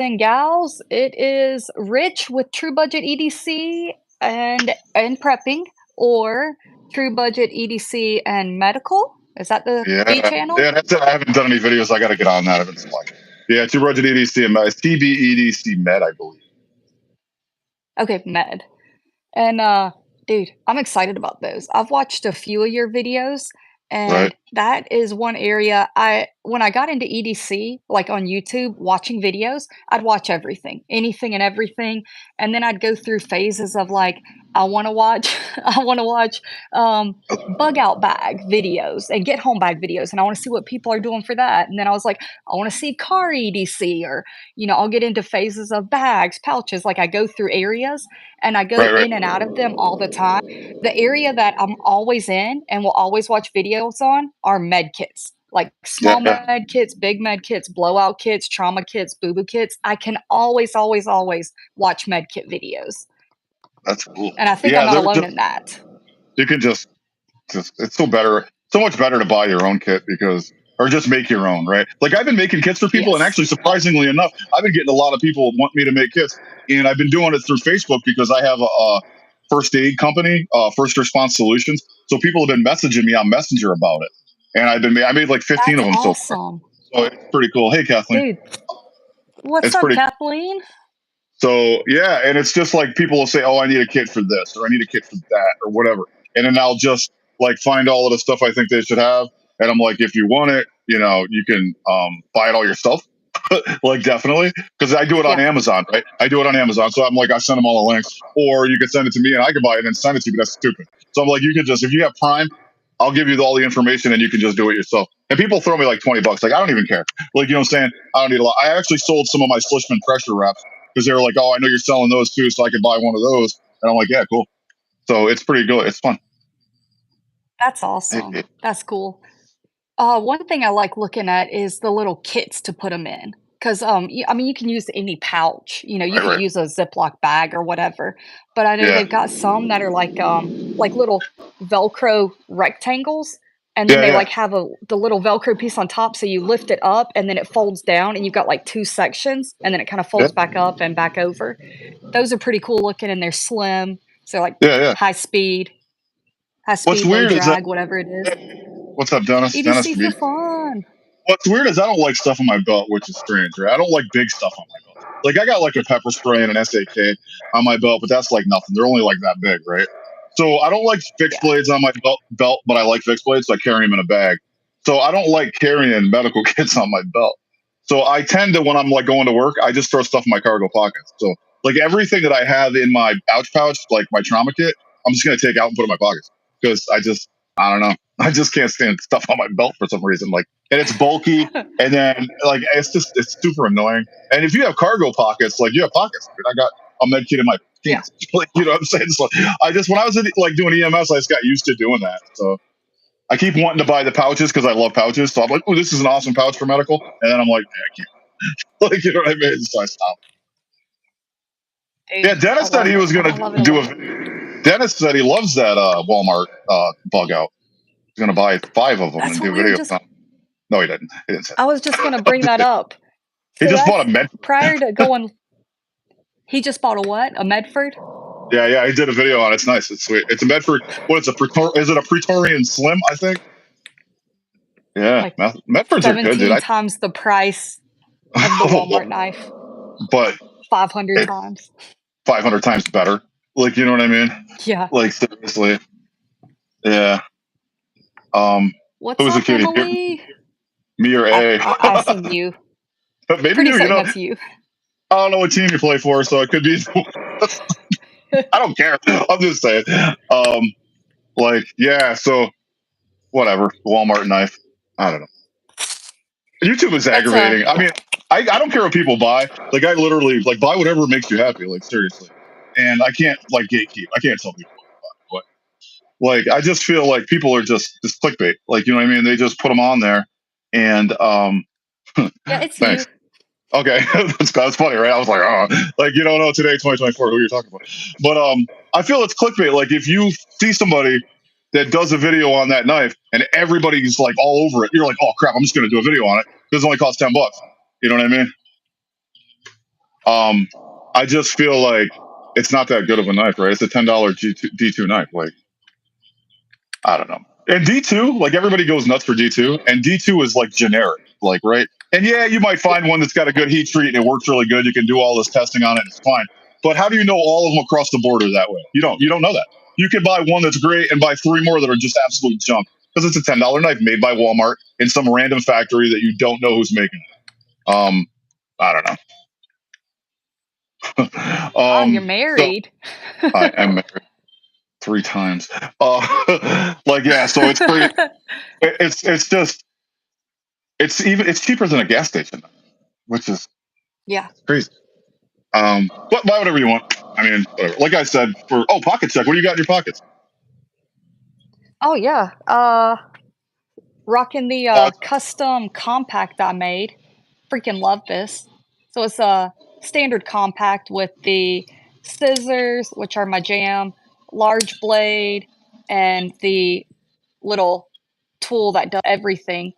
and gals, it is Rich with True Budget EDC and prepping, or True Budget EDC and medical. Is that the B Yeah, channel? yeah, that's it. I haven't done any videos. I got to get on that. I've been slacking. Yeah, 2 EDC and Med, TBEDC Med, I believe. Okay, med. And dude, I'm excited about those. I've watched a few of your videos, Right, and that is one area when I got into EDC, like on YouTube, watching videos, I'd watch everything, anything and everything, and then I'd go through phases of like I want to watch I want to watch bug out bag videos and get home bag videos, and I want to see what people are doing for that. And then I was like, I want to see car EDC, or I'll get into phases of bags, pouches, like I go through areas and I go right, right. in and out of them all the time. The area that I'm always in and will always watch videos on are med kits. Like Yeah, small yeah, med kits, big med kits, blowout kits, trauma kits, boo boo kits. I can always, always, always watch med kit videos. that's cool. And I think I'm Yeah, not they're alone just in that. you can just it's so much better to buy your own kit because or just make your own, right? Like I've been making kits for people, and Yes. actually, surprisingly enough, I've been getting a lot of people want me to make kits, and I've been doing it through Facebook because I have a first aid company, first response solutions. So people have been messaging me on Messenger about it, and I made like 15 That's of them so far. awesome. So it's pretty cool. Hey, Kathleen, Dude, what's it's up, pretty. Kathleen? So yeah, and it's just like people will say, "Oh, I need a kit for this," or "I need a kit for that," or whatever, and then I'll just like find all of the stuff I think they should have, and I'm like, if you want it, you can buy it all yourself, like definitely, because I do it on Yeah. Amazon, right? I do it on Amazon, so I'm like, I send them all the links, or you can send it to me and I can buy it and send it to you, but that's stupid. So I'm like, you can just if you have Prime, I'll give you all the information and you can just do it yourself. And people throw me like $20, like I don't even care, like what I'm saying. I don't need a lot. I actually sold some of my Slishman pressure wraps because they were like, "Oh, I know you're selling those too, so I could buy one of those." And I'm like, "Yeah, cool." So it's pretty good. It's fun. That's awesome. That's cool. One thing I like looking at is the little kits to put them in, 'cause, I mean, you can use any pouch, you Right, could right. use a Ziploc bag or whatever, but I know Yeah, they've got some that are like little Velcro rectangles, and then yeah, they, yeah, like, have the little Velcro piece on top, so you lift it up, and then it folds down, and you've got, like, 2 sections, and then it kinda yeah, folds back up and back over. Those are pretty cool looking, and they're slim, so, like, yeah, yeah. high speed What's low weird is that drag, whatever it is. what's up, Dennis? Dennis EDC from for ED. fun. What's weird is I don't like stuff on my belt, which is strange, right? I don't like big stuff on my belt. Like I got like a pepper spray and an SAK on my belt, but that's like nothing. They're only like that big, right? So I don't like fixed Yeah. blades on my belt, but I like fixed blades, so I carry them in a bag. So I don't like carrying medical kits on my belt. So I tend to, when I'm like going to work, I just throw stuff in my cargo pockets. So like everything that I have in my ouch pouch, like my trauma kit, I'm just gonna take out and put in my pockets because I don't know. I just can't stand stuff on my belt for some reason. Like, and it's bulky, and then like it's super annoying. And if you have cargo pockets, like you have pockets, dude. I got a med kit in my Yeah. pants. Like, you know what I'm saying? So I just when I was like doing EMS, I just got used to doing that. So I keep wanting to buy the pouches because I love pouches. So I'm like, oh, this is an awesome pouch for medical. And then I'm like, I can't. Like, you know what I mean? So I stopped. Yeah, Dude, I Dennis said love he it. was gonna I love it a do lot. a. Dennis said he loves that Walmart bug out. He's gonna buy 5 of them That's and what do we were videos just on. No, he didn't. He didn't say I was just gonna bring that that. up. He So just bought that's a med. prior to going he just bought a what? A Medford? Yeah, yeah. He did a video on it. It's nice. It's sweet. It's a Medford. Is it a Praetorian Slim? I think. Yeah, Like Medfords are good, dude. 17 times the price of the Walmart knife. But 500 it's times. 500 times better. Like, you know what I mean? Yeah. Like seriously. Yeah. What's Who's the up, cutie? Emily? Me or A? I assume you. But maybe Pretty you. You certain know, that's you. I don't know what team you play for, so it could be. I don't care. I'm just saying. Like, yeah. So whatever. Walmart knife. I don't know. YouTube is That's aggravating. I mean, I don't care what people buy. Like I literally like buy whatever makes you happy. Like seriously, and I can't like gatekeep. I can't tell people what. Like I just feel like people are just clickbait. Like you know what I mean? They just put them on there, and yeah, it's you. thanks. Okay, that's funny, right? I was like, oh, like you don't know today, 2024, who you're talking about. But I feel it's clickbait. Like if you see somebody that does a video on that knife and everybody's like all over it, you're like, oh crap, I'm just gonna do a video on it. This only costs $10. You know what I mean? I just feel like it's not that good of a knife, right? It's a $10 D2 knife. Like, I don't know. And D2, like everybody goes nuts for D2, and D2 is like generic, like, right? And yeah, you might find one that's got a good heat treat and it works really good. You can do all this testing on it, and it's fine. But how do you know all of them across the board are that way? You don't. You don't know that. You can buy one that's great and buy three more that are just absolute junk because it's a $10 knife made by Walmart in some random factory that you don't know who's making it. I don't know. Ah, you're So married. I am married 3 times. Like, yeah, so it's crazy. It's just it's cheaper than a gas station, which is Yeah. crazy. But buy whatever you want. I mean, whatever. Like I said, for pocket check. What do you got in your pockets? Oh, yeah. Rocking the, Uh, custom compact I made. Freaking love this. So it's a standard compact with the scissors, which are my jam, large blade, and the little tool that does everything.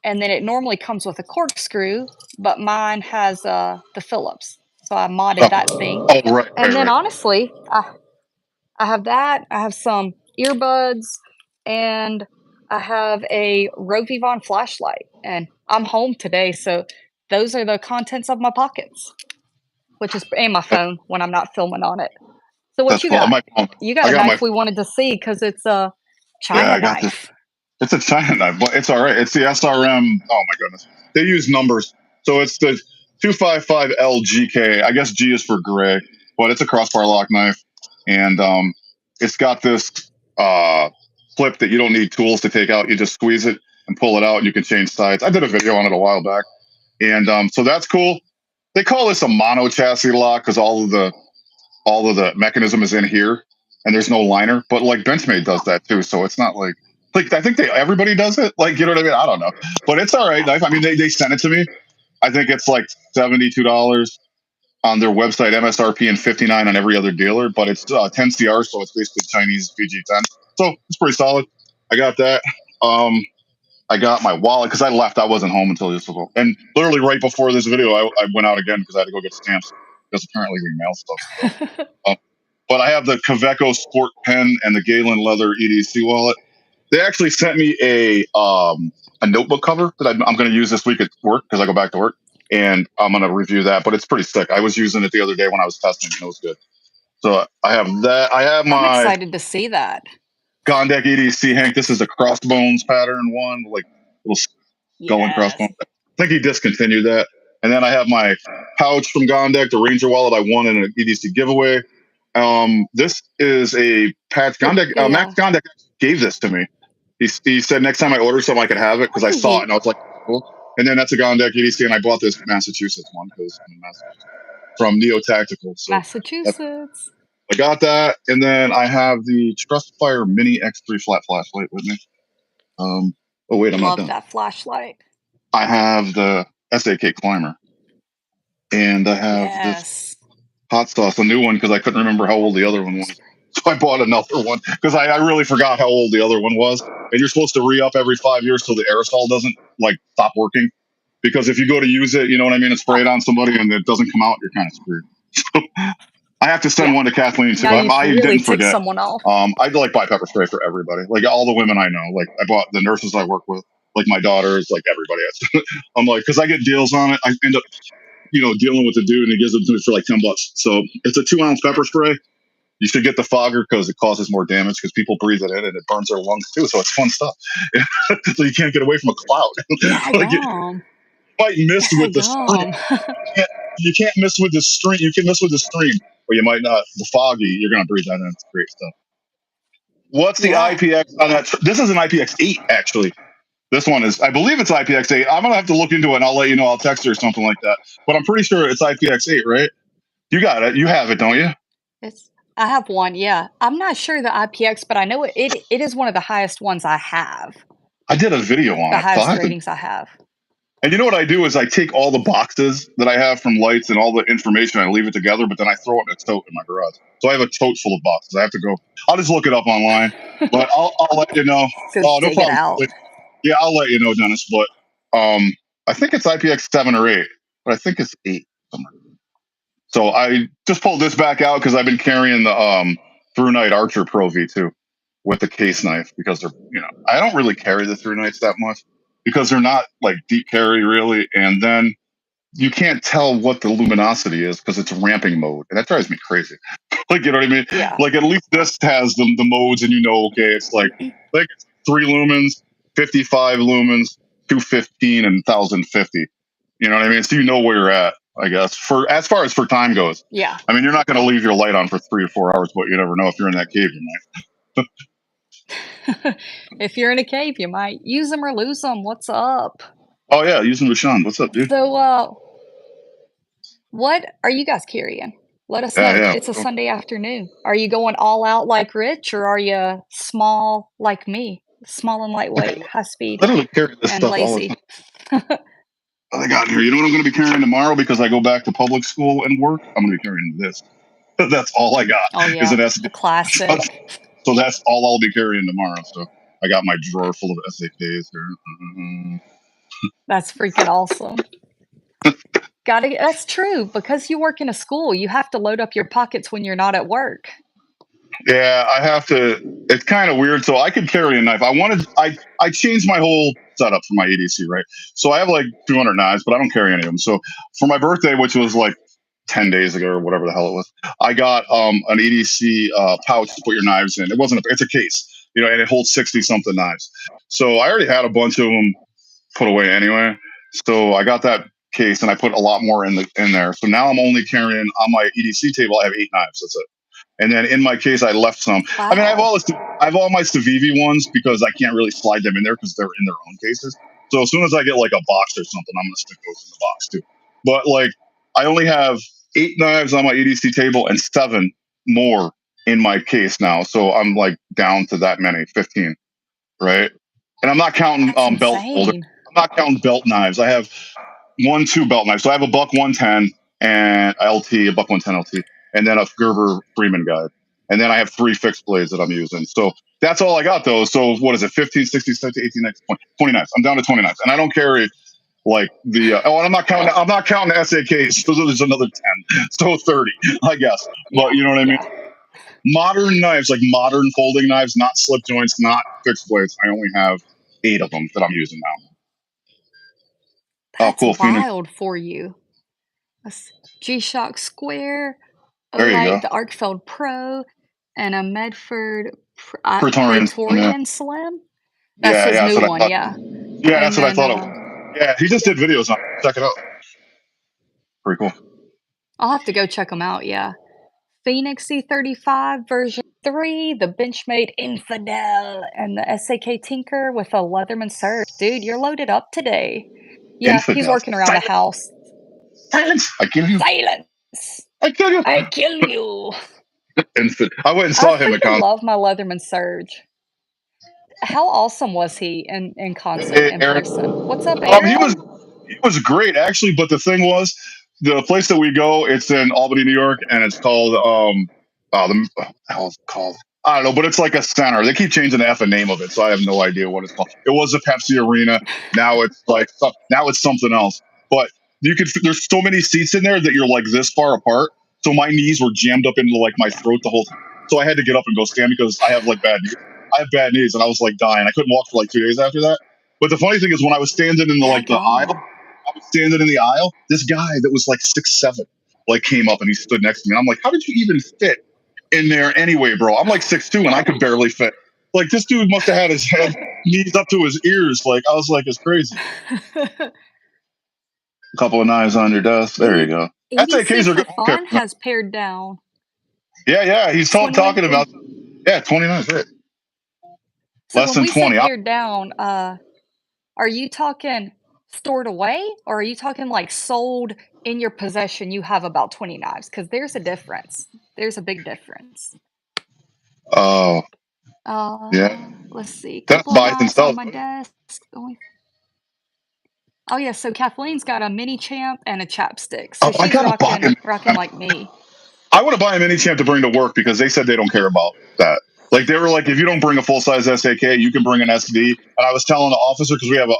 And then it normally comes with a corkscrew, but mine has, the Phillips. So I modded that thing. right, And right, then right. honestly, I have that, I have some earbuds, and I have a Rovivon flashlight, and I'm home today, so those are the contents of my pockets, which is and my That, phone when I'm not filming on it. So what that's you cool. got? My phone. You got I a got my knife we wanted to see because it's a yeah. China I got this. knife. It's a China knife, but it's all right. It's the SRM. Oh my goodness, they use numbers, so it's the 255LGK. I guess G is for gray, but it's a crossbar lock knife, and it's got this uh, clip that you don't need tools to take out. You just squeeze it and pull it out, and you can change sides. I did a video on it a while back, and so that's cool. They call this a mono chassis lock because all of the mechanism is in here and there's no liner. But like Benchmade does that too, so it's not like I think everybody does it. Like, you know what I mean? I don't know, but it's all right. I mean, they sent it to me. I think it's like $72 on their website, MSRP, and 59 on every other dealer. But it's 10 CR, so it's basically Chinese PG10. So it's pretty solid. I got that. I got my wallet because I left. I wasn't home until this was, and literally right before this video, I went out again because I had to go get stamps because apparently we mail stuff still. Um, but I have the Kaveco Sport Pen and the Galen Leather EDC wallet. They actually sent me a notebook cover that I'm going to use this week at work because I go back to work, and I'm going to review that. But it's pretty sick. I was using it the other day when I was testing, and it was good. So I have that. I have I'm my excited to see that. Gondek EDC, Hank. This is a crossbones pattern one, like little skull and Yes. crossbones. I think he discontinued that. And then I have my pouch from Gondek, the Ranger wallet I won in an EDC giveaway. This is a patch. Gondek, Max Yeah. Gondek gave this to me. He said next time I order something I could have it because I saw it Sweet. and I was like, cool. And then that's a Gondek EDC, and I bought this Massachusetts one because I'm in Massachusetts from Neo Tactical. So Massachusetts. I got that, and then I have the Trustfire Mini X3 flat flashlight with me. Oh wait, I'm not Love done. that flashlight. I have the SAK Climber, and I have this Yes. hot sauce, a new one because I couldn't remember how old the other one was. So I bought another one because I really forgot how old the other one was. And you're supposed to re up every 5 years so the aerosol doesn't like stop working. Because if you go to use it, you know what I mean, and spray Oh, it on somebody and it doesn't come out, you're kind of screwed. I have to send yeah. one to Kathleen too. Now you've I really didn't ticked forget. someone off. I like buy pepper spray for everybody, like all the women I know. Like I bought the nurses I work with, like my daughters, like everybody. I'm like, because I get deals on it. I end up, dealing with the dude, and he gives it to me for like $10. So it's a 2-ounce pepper spray. You should get the fogger because it causes more damage because people breathe it in and it burns their lungs too. So it's fun stuff. So you can't get away from a cloud. Yeah, Like you yum. might miss Yeah, with the stream. yum. You can't miss with the stream. You can miss with the stream, but you might not. The foggy, you're gonna breathe that in. It's great stuff. What's the Yeah. IPX on that? This is an IPX8 actually. This one is, I believe it's IPX8. I'm gonna have to look into it and I'll let you know. I'll text you or something like that. But I'm pretty sure it's IPX8, right? You got it. You have it, don't you? It's I have one, yeah. I'm not sure the IPX, but I know it is one of the highest ones I have, I did a video on the it, so I highest have to. ratings I have. And you know what I do is I take all the boxes that I have from lights and all the information, I leave it together, but then I throw it in a tote in my garage. So I have a tote full of boxes. I have to go. I'll just look it up online, but I'll let you know. Go Oh, no dig it problem. out. Yeah, I'll let you know, Dennis. But I think it's IPX 7 or 8, but I think it's 8 somewhere. So I just pulled this back out because I've been carrying the Through Night Archer Pro V2 with the case knife because they're, I don't really carry the Through Nights that much because they're not like deep carry really, and then you can't tell what the luminosity is because it's ramping mode, and that drives me crazy. Like, you know what I mean? Yeah. Like, at least this has the modes, and okay, it's like 3 lumens, 55 lumens, 215, and 1050. You know what I mean? So you know where you're at, I guess. For as far as for time goes, Yeah. I mean, you're not going to leave your light on for 3 to 4 hours, but you never know if you're in that cave, you might. If you're in a cave, you might use them or lose them. What's up? Oh yeah, using Rashawn. What's up, dude? So, what are you guys carrying? Let us Yeah, know. yeah. It's a Sunday afternoon. Are you going all out like Rich, or are you small like me? Small and lightweight, high speed, Literally carry this and stuff all the lazy. time. I got here. You know what I'm going to be carrying tomorrow because I go back to public school and work? I'm going to be carrying this. That's all I got. Oh Is yeah, an SD. the classic. So that's all I'll be carrying tomorrow. So I got my drawer full of SAKs here. That's freaking awesome. That's true, because you work in a school, you have to load up your pockets when you're not at work. Yeah, I have to. It's kind of weird. So I could carry a knife. I changed my whole setup for my EDC, right? So I have like 200 knives, but I don't carry any of them. So for my birthday, which was like 10 days ago or whatever the hell it was, I got an EDC pouch to put your knives in. It's a case, and it holds 60 something knives. So I already had a bunch of them put away anyway. So I got that case and I put a lot more in there. So now I'm only carrying on my EDC table. I have 8 knives. That's it. And then in my case, I left some. Wow. I mean, I have all my Civivi ones because I can't really slide them in there because they're in their own cases. So as soon as I get like a box or something, I'm gonna stick those in the box too. But like, I only have 8 knives on my EDC table and 7 more in my case now. So I'm like down to that many, 15, right? And I'm not counting That's belt holders. insane. I'm not counting belt knives. I have 2 belt knives. So I have a buck 110 and a buck 110 LT, and then a Gerber Freeman guide. And then I have 3 fixed blades that I'm using. So that's all I got though. So what is it? 15, 16, 17, 18, 19, 20 knives. I'm down to 20 knives. And I don't carry like the and I'm not counting the SAKs. So there's another 10. So 30, I guess. Yeah. But you know what I mean? Yeah. Modern knives, like modern folding knives, not slip joints, not fixed blades. I only have 8 of them that I'm using now. That's Oh, cool. Phoenix. wild for you. G-Shock Square, There you go. the Arkfeld Pro, and a Medford Praetorian Praetorian Slim. That's Yeah, his yeah, that's new what I one, thought. yeah. Yeah, that's And what I then thought it was. Yeah, he just did videos on it. Check it out. Pretty cool. I'll have to go check them out, yeah. Phoenix C35 version 3, the Benchmade Infidel, and the SAK Tinker with a Leatherman Surge. Dude, you're loaded up today. Yeah, Infidel. he's working around the house. Silence! I kill you. Silence! I kill you. I kill you. I went and saw him at I concert. love my Leatherman Surge. How awesome was he in concert, in Aaron. person? What's up, Aaron? He was great actually, but the thing was, the place that we go, it's in Albany, New York, and it's called the hell is it called? I don't know, but it's like a center. They keep changing the effing name of it, so I have no idea what it's called. It was a Pepsi Arena. Now it's something else. But there's so many seats in there that you're like this far apart. So my knees were jammed up into like my throat the whole time. So I had to get up and go stand because I have like bad knees. I have bad knees, and I was like dying. I couldn't walk for like 2 days after that. But the funny thing is, when I was standing in the aisle, I was standing in the aisle. This guy that was like 6'7" like came up and he stood next to me. And I'm like, how did you even fit in there anyway, bro? I'm like 6'2" and I could barely fit. Like this dude must have had his head knees up to his ears. Like I was like, it's crazy. A couple of knives on your desk. There you go. SAKs are good. Fun has pared down. Yeah. He's talking about 29. Right. So Less than 20. Pared down, are you talking stored away, or are you talking like sold in your possession? You have about 20 knives, because there's a difference. There's a big difference. Oh. Yeah. Let's see. That's Couple of knives on my desk. Oh yeah. So Kathleen's got a mini champ and a chapstick. So she's rocking like me. I want to buy a mini champ to bring to work because they said they don't care about that. Like they were like, if you don't bring a full size SAK, you can bring an SD. And I was telling the officer because we have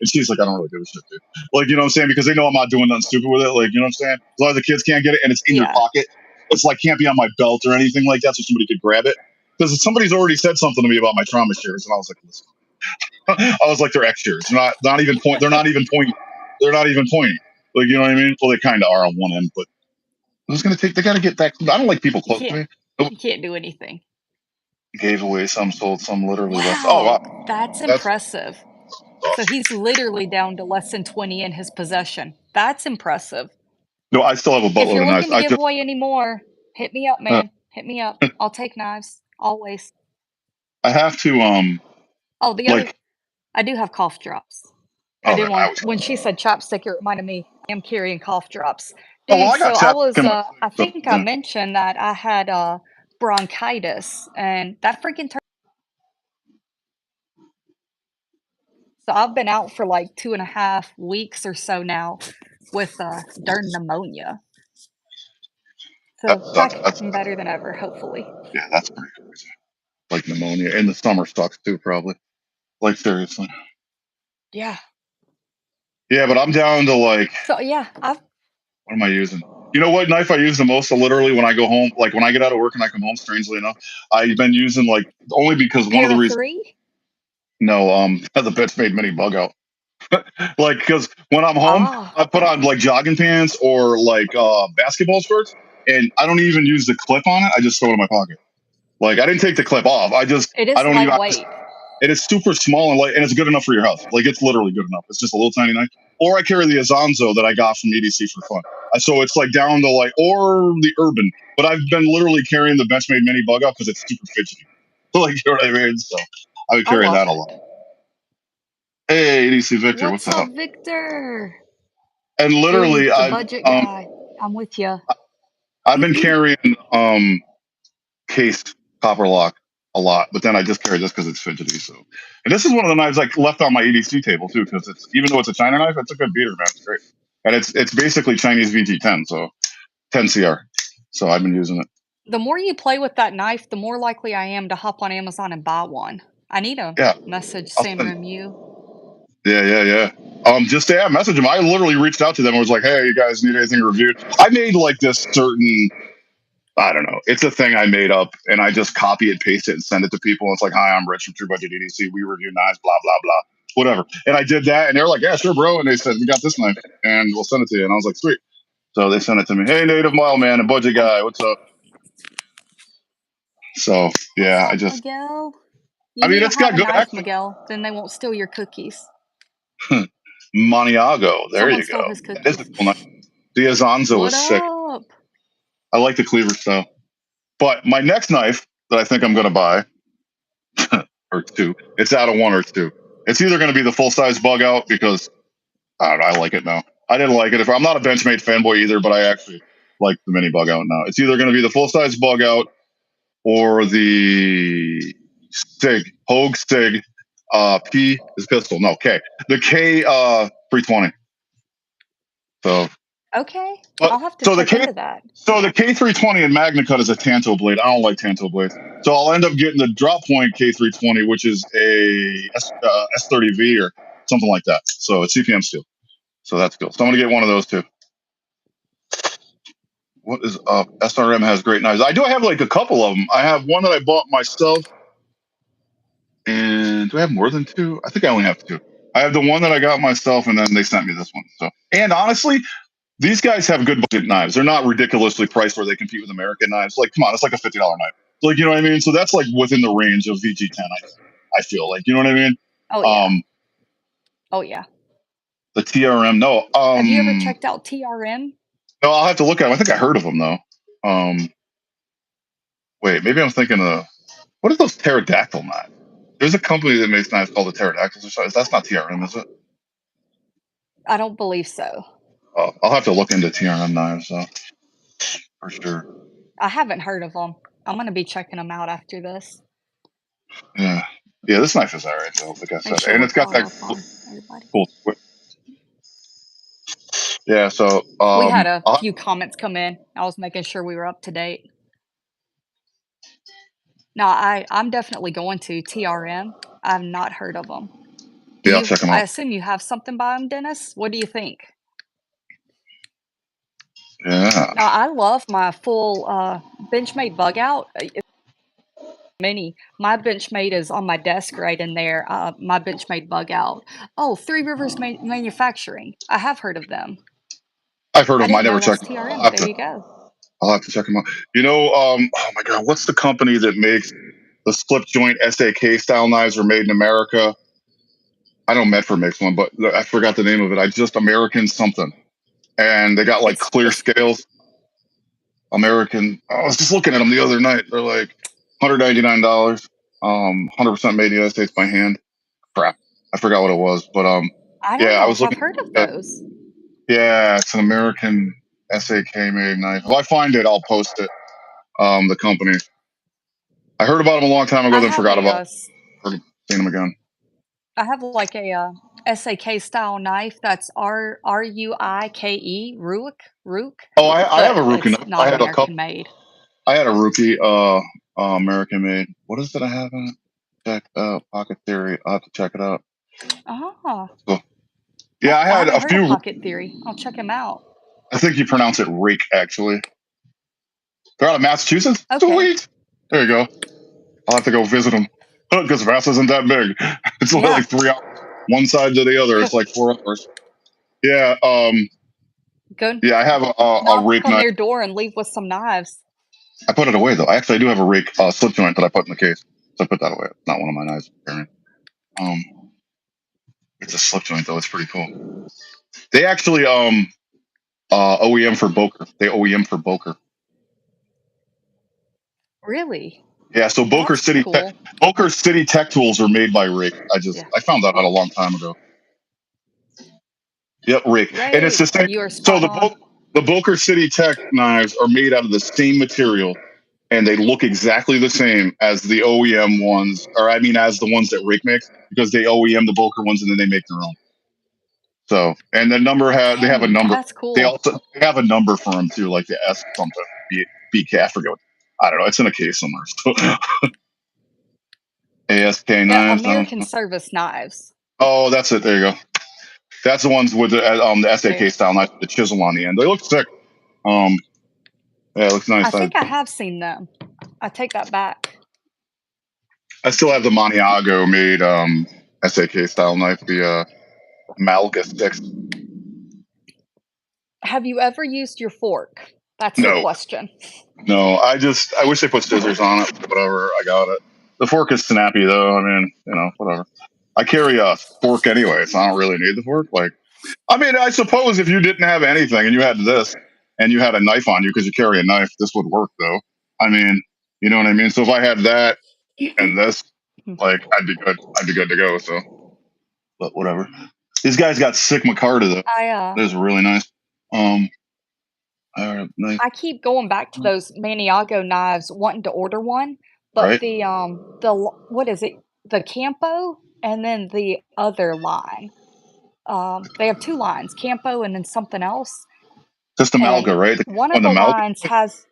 And she's like, I don't really give a shit, dude. Like, you know what I'm saying? Because they know I'm not doing nothing stupid with it. Like, you know what I'm saying? As long as the kids can't get it and it's in your Yeah. pocket, it's like can't be on my belt or anything like that, so somebody could grab it. Because somebody's already said something to me about my trauma shears, and I was like, listen. I was like, they're X shears. Not even point. They're not even point. They're not even pointing. Like, you know what I mean? Well, they kind of are on one end, but I was gonna take. They got to get that. I don't like people You close to can't me. Nope. you can't do anything. Gave away some, sold some, literally less. Oh Wow, wow, that's that's impressive. So awesome. he's literally down to less than 20 in his possession. That's impressive. No, I still have a If buttload you're of knives. looking to I give just away any more, hit me up, uh, man. Hit me up. I'll take knives, always. I have to Oh, the other like. I do have cough drops. I Oh, did I want was. when she said chopstick, it reminded me I am carrying cough drops. Oh well, Dude, I got so I chapstick was, in my I sleeve. So think I yeah. mentioned that I had, bronchitis, and that freaking so I've been out for like 2.5 weeks or so now with, darn pneumonia. That So sucks. back That's better than ever, hopefully. yeah, that's pretty crazy. Like pneumonia in the summer sucks too, probably. Like seriously. Yeah. Yeah, but I'm down to like So, yeah, I've what am I using? You know what knife I use the most? So literally, when I go home, like when I get out of work and I come home, strangely enough, I've been using like only because one of pair the of reasons. 3? No, the bitch made mini bug out. Like because when I'm home, Ah, I put on like jogging pants or like basketball shorts, and I don't even use the clip on it. I just throw it in my pocket. Like I didn't take the clip off. it I is don't even. lightweight. It is super small and light, and it's good enough for your house. Like it's literally good enough. It's just a little tiny knife. Or I carry the Azonzo that I got from EDC for fun. So it's like down to like, or the Urban. But I've been literally carrying the Benchmade Mini Bug Out because it's super fidgety. Like, you know what I mean? So I would I carry love that a it. lot. Hey, EDC Victor, what's What's up? up, Victor? And Dude, literally, the budget guy. I'm with you. I've been carrying case copper lock a lot, but then I just carry this because it's fidgety. So, and this is one of the knives I left on my EDC table too, because it's even though it's a China knife, it's a good beater, man. It's great, and it's basically Chinese VG10, so 10 CR. So I've been using it. The more you play with that knife, the more likely I am to hop on Amazon and buy one. I need to Yeah, message I'll Sam send. Remu. Yeah. Just yeah, message them. I literally reached out to them and was like, "Hey, you guys need anything reviewed?" I made like this certain I don't know. It's a thing I made up, and I just copy and paste it and send it to people. It's like, "Hi, I'm Rich from True Budget EDC. We review knives, blah blah blah, whatever." And I did that, and they're like, "Yeah, sure, bro." And they said, "We got this knife, and we'll send it to you." And I was like, "Sweet." So they sent it to me. Hey, Native Mile Man and Budget Guy, what's up? So What's yeah, up, Miguel? I You mean, need to it's have got a good knife, actually. Miguel. Then they won't steal your cookies. Maniago, there Someone you go. stole his That is a cookies. cool knife. The Azanza What was sick. up? I like the cleaver style. But my next knife that I think I'm gonna buy or two, it's out of one or two. It's either gonna be the full size bug out because I don't know. I like it now. I didn't like it. If I'm not a Benchmade fanboy either, but I actually like the mini bug out now. It's either going to be the full size bug out or the Sig Hogue Sig P is pistol. No K. The K 320. So, Okay, but I'll have to so the check K into that. so the K320 in Magna Cut is a Tanto blade. I don't like Tanto blades. So I'll end up getting the drop point K320, which is a S30V or something like that. So it's CPM steel. So that's cool. So I'm gonna get one of those too. What is up? SRM has great knives. I do have like a couple of them. I have one that I bought myself, and do I have more than two? I think I only have two. I have the one that I got myself, and then they sent me this one. So, and honestly, these guys have good budget knives. They're not ridiculously priced where they compete with American knives. Like, come on, it's like a $50 knife. Like, you know what I mean? So that's like within the range of VG10. I feel like, you know what I mean? Oh yeah. Um, Oh yeah. the TRM, no, Have you ever checked out TRM? no, I'll have to look at them. I think I heard of them though. Um, wait, maybe I'm thinking of what are those pterodactyl knives? There's a company that makes knives called the Pterodactyls or something. That's not TRM, is it? I don't believe so. I'll have to look into TRM knives for sure. I haven't heard of them. I'm gonna be checking them out after this. Yeah, yeah. This knife is alright though, like I Make said, sure and we're it's got caught that up on everybody. cool. Yeah. So We had a few comments come in. I was making sure we were up to date. No, I'm definitely going to TRM. I've not heard of them. Do Yeah, I'll you check them I out. assume you have something by 'em, Dennis? What do you think? Yeah, Now, I love my full, Benchmade bug out, it's mini. My Benchmade is on my desk right in there, my Benchmade bug out. Oh, Three Rivers Manufacturing. I have heard of them. I've heard I of them. I didn't never know checked them out. STRM. There you go. I'll have to check them out. Oh my God, what's the company that makes the slip joint SAK style knives are made in America? I know Medford makes one, but I forgot the name of it. I just American something, and they got like clear It's scales. American. I was just looking at them the other night. They're like $199. 100% made in the United States by hand. Crap, I forgot what it was, but I don't yeah, I know was if I've looking. heard of At, those. yeah, it's an American SAK made knife. If I find it, I'll post it. The company. I heard about them a long time ago, I then have forgot a, about them. Seen them again. I have like a, SAK style knife that's Ruike, Rook, Oh, I have but a rookie it's knife. I not had a couple. American made. I had a rookie American made. What is it I have in it? Check Pocket Theory. I'll have to check it out. Ah, So, yeah, I I had haven't a heard of few. Pocket Theory. I'll check him out. I think you pronounce it rake actually. They're out of Massachusetts. Okay. Sweet. There you go. I'll have to go visit them because Mass isn't that big. It's only Yeah. like 3 hours, one side to the other. It's like 4 hours. Yeah. Go Yeah. I have a knock rake on knife. their door and leave with some knives. I put it away though. Actually, I do have a rake slip joint that I put in the case, so I put that away. It's not one of my knives. Apparently. Um, it's a slip joint though. It's pretty cool. They actually OEM for Boker. They OEM for Boker. Really? Yeah, so That's cool. Boker City Tech Tools are made by Rake. Yeah. I found that out a long time ago. Yep, Rake, and it's the Rake, same. you are So spot on. The Boker City Tech knives are made out of the same material, and they look exactly the same as the OEM ones, or I mean, as the ones that Rake makes, because they OEM the Boker ones and then they make their own. So, and they have a Dang, number. that's cool. They have a number for them too, like the S something, BK. I forget. I don't know. It's in a case somewhere. So, ASK Yeah, knives. I don't American know. Service knives. Oh, that's it. There you go. That's the ones with the There. SAK style knife, the chisel on the end. They look sick. Um, yeah, it looks I nice. think I have seen them. I take that back. I still have the Maniago made SAK style knife, the Malgus 6. Have you ever used your fork? That's the No, question. no. I wish they put scissors on it. But whatever. I got it. The fork is snappy though. I mean, whatever. I carry a fork anyway, so I don't really need the fork. Like, I mean, I suppose if you didn't have anything and you had this and you had a knife on you because you carry a knife, this would work though. I mean, you know what I mean? So if I had that and this, like, I'd be good. I'd be good to go. So, but whatever. These guys got sick Micarta though. I That is really nice. Um, knife, I keep going back to those Maniago knives, wanting to order one, but right? what is it? The Campo and then the other line. They have 2 lines, Campo and then something else, Just a and Malga, right? one of On the the Malga. lines has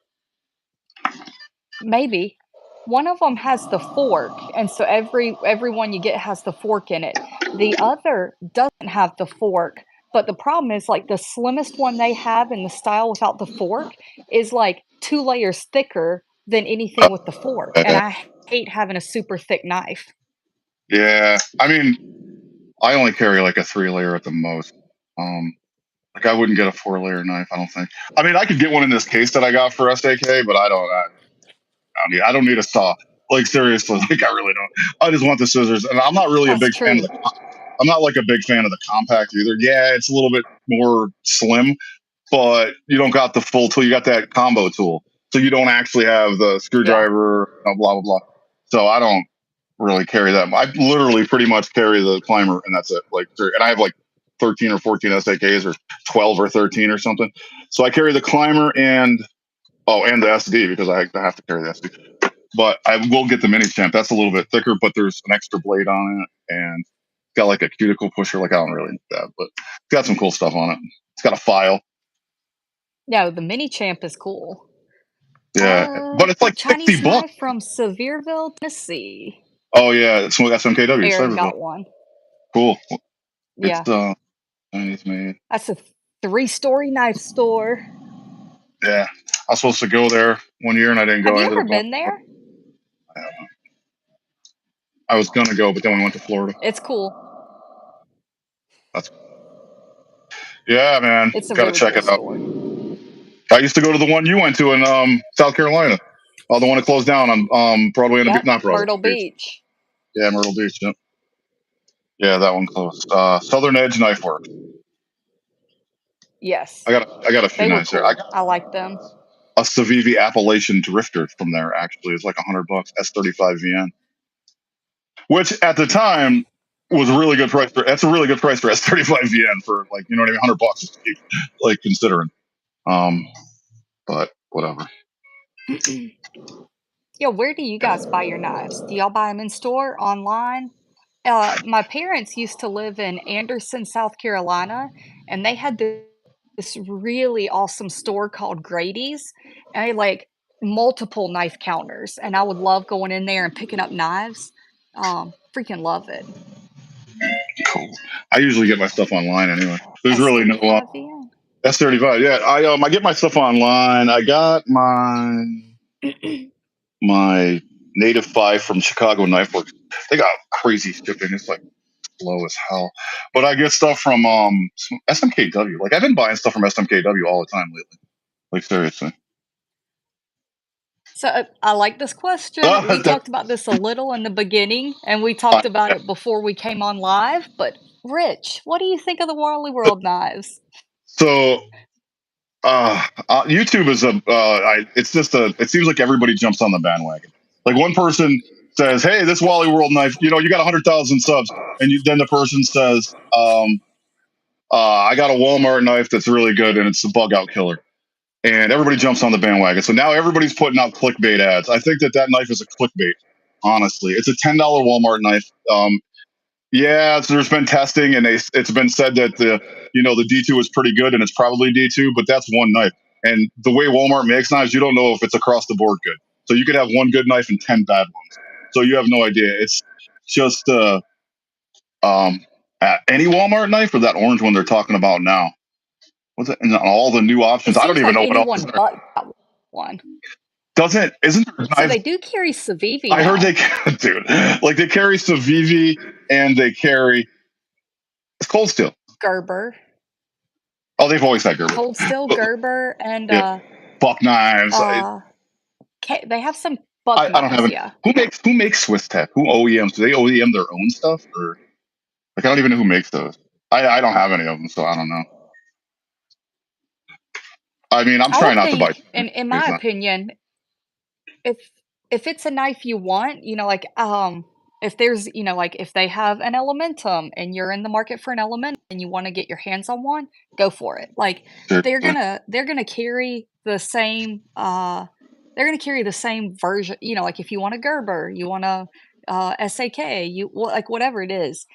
maybe. One of them has the fork, and so every one you get has the fork in it. The other doesn't have the fork, but the problem is, like, the slimmest one they have in the style without the fork is, like, 2 layers thicker than anything with the fork, and Uh, I hate having a super thick knife. yeah, I mean, I only carry like a 3 layer at the most. Um, like I wouldn't get a 4 layer knife. I don't think. I mean, I could get one in this case that I got for SAK, but I don't need a saw. Like seriously, like I really don't. I just want the scissors, and I'm not really a That's big fan of true. I'm not like a big fan of the compact either. Yeah, it's a little bit more slim, but you don't got the full tool. You got that combo tool, so you don't actually have the Yeah. screwdriver. Blah blah blah. So I don't really carry that. I literally pretty much carry the climber, and that's it. Like, and I have like 13 or 14 SAKs, or 12 or 13 or something. So I carry the climber and the SD because I have to carry the SD. But I will get the mini champ. That's a little bit thicker, but there's an extra blade on it, and it's got like a cuticle pusher. Like I don't really need that, but it's got some cool stuff on it. It's got a file. No, the mini champ is cool. Yeah, but it's like Chinese 60 bucks. knife from Sevierville, Tennessee. Oh yeah, it's SMKW Aaron Cyberville. got one. Cool. It's Yeah. Chinese made. That's a three-story knife store. Yeah, I was supposed to go there one year and I didn't go. Have I you ended ever up going. been there? I was gonna go, but then we went to Florida. It's cool. That's yeah, man. It's a Gotta really check cool it out. store. I used to go to the one you went to in South Carolina. Oh, the one that closed down on Broadway and Yep, not Broadway Myrtle Beach. Beach. Yeah, Myrtle Beach. Yep. Yeah, that one closed. Southern Edge Knife Work. Yes, I got a few they were knives there. I cool. got I like them. a Civivi Appalachian Drifter from there. Actually, it's like $100. S35 VN, which at the time was a really good price for. That's a really good price for S35 VN for like you know what I mean. $100 is cheap, like considering. Um, but whatever. Yeah, where do you guys buy your knives? Do y'all buy them in store, online? My parents used to live in Anderson, South Carolina, and they had this really awesome store called Grady's, and they like multiple knife counters, and I would love going in there and picking up knives. Freaking love it. Cool. I usually get my stuff online anyway. There's really no S35 VN. S35. Yeah, I get my stuff online. I got my Native 5 from Chicago Knife Works. They got crazy shipping. It's like slow as hell. But I get stuff from SMKW. Like I've been buying stuff from SMKW all the time lately. Like seriously. So, I like this question. We talked about this a little in the beginning, and we talked about it before we came on live, but Rich, what do you think of the Wally World knives? So YouTube is it's just it seems like everybody jumps on the bandwagon. Like one person says, "Hey, this Wally World knife, you got 100,000 subs," and then the person says, "I got a Walmart knife that's really good and it's a bug out killer," and everybody jumps on the bandwagon. So now everybody's putting out clickbait ads. I think that knife is a clickbait. Honestly, it's a $10 Walmart knife. Yeah, so there's been testing, and it's been said that the D2 is pretty good, and it's probably D2, but that's one knife. And the way Walmart makes knives, you don't know if it's across the board good. So you could have one good knife and 10 bad ones. So you have no idea. It's just um, any Walmart knife or that orange one they're talking about now. What's it? And all the new It options. I don't seems even like know what else is anyone there. but that one. Isn't there So knives? they do carry Civivi I heard now. dude, like they carry Civivi and they carry it's Cold Steel. Gerber. Oh, they've always had Gerber. Cold Steel, Gerber, and, Yeah, buck knives. uh, they have some buck I don't have knives, an. yeah. Who makes Swiss Tech? Who OEMs? Do they OEM their own stuff or like I don't even know who makes those. I don't have any of them, so I don't know. I mean, I'm I trying would not to buy. think, in my opinion, if if it's a knife you want, like, if there's, like, if they have an Elementum and you're in the market for an Elementum and you wanna get your hands on one, go for it. Like, Seriously. they're gonna carry the same, they're gonna carry the same version, like, if you want a Gerber, you want a, SAK, like, whatever it is,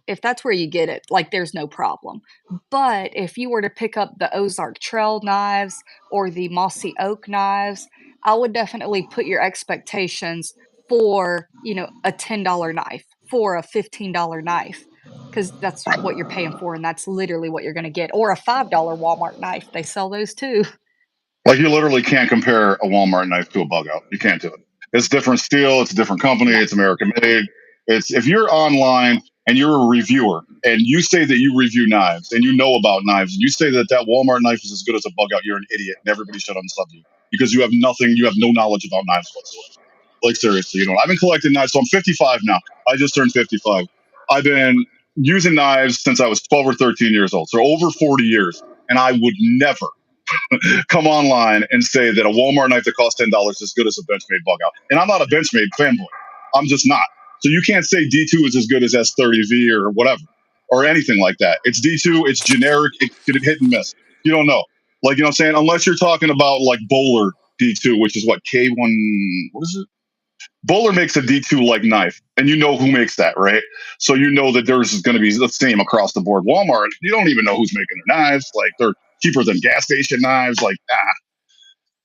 if that's where you get it, like, there's no problem. But if you were to pick up the Ozark Trail knives or the Mossy Oak knives, I would definitely put your expectations for, a $10 knife, for a $15 knife, because that's what you're paying for, and that's literally what you're gonna get, or a $5 Walmart knife, they sell those too. Like you literally can't compare a Walmart knife to a bug out. You can't do it. It's different steel. It's a different company. No. It's American made. It's if you're online and you're a reviewer and you say that you review knives and you know about knives and you say that Walmart knife is as good as a bug out, you're an idiot and everybody should unsub you because you have nothing. You have no knowledge about knives whatsoever. Like seriously, I've been collecting knives. So I'm 55 now. I just turned 55. I've been using knives since I was 12 or 13 years old. So over 40 years. And I would never come online and say that a Walmart knife that costs $10 is as good as a Benchmade bug out. And I'm not a Benchmade fanboy. I'm just not. So you can't say D2 is as good as S30V or whatever or anything like that. It's D2. It's generic. It could hit and miss. You don't know. Like, you know what I'm saying? Unless you're talking about like Bowler D2, which is what K1, what is it? Bowler makes a D2 like knife, and you know who makes that, right? So you know that theirs is going to be the same across the board. Walmart, you don't even know who's making their knives. Like they're cheaper than gas station knives. Like,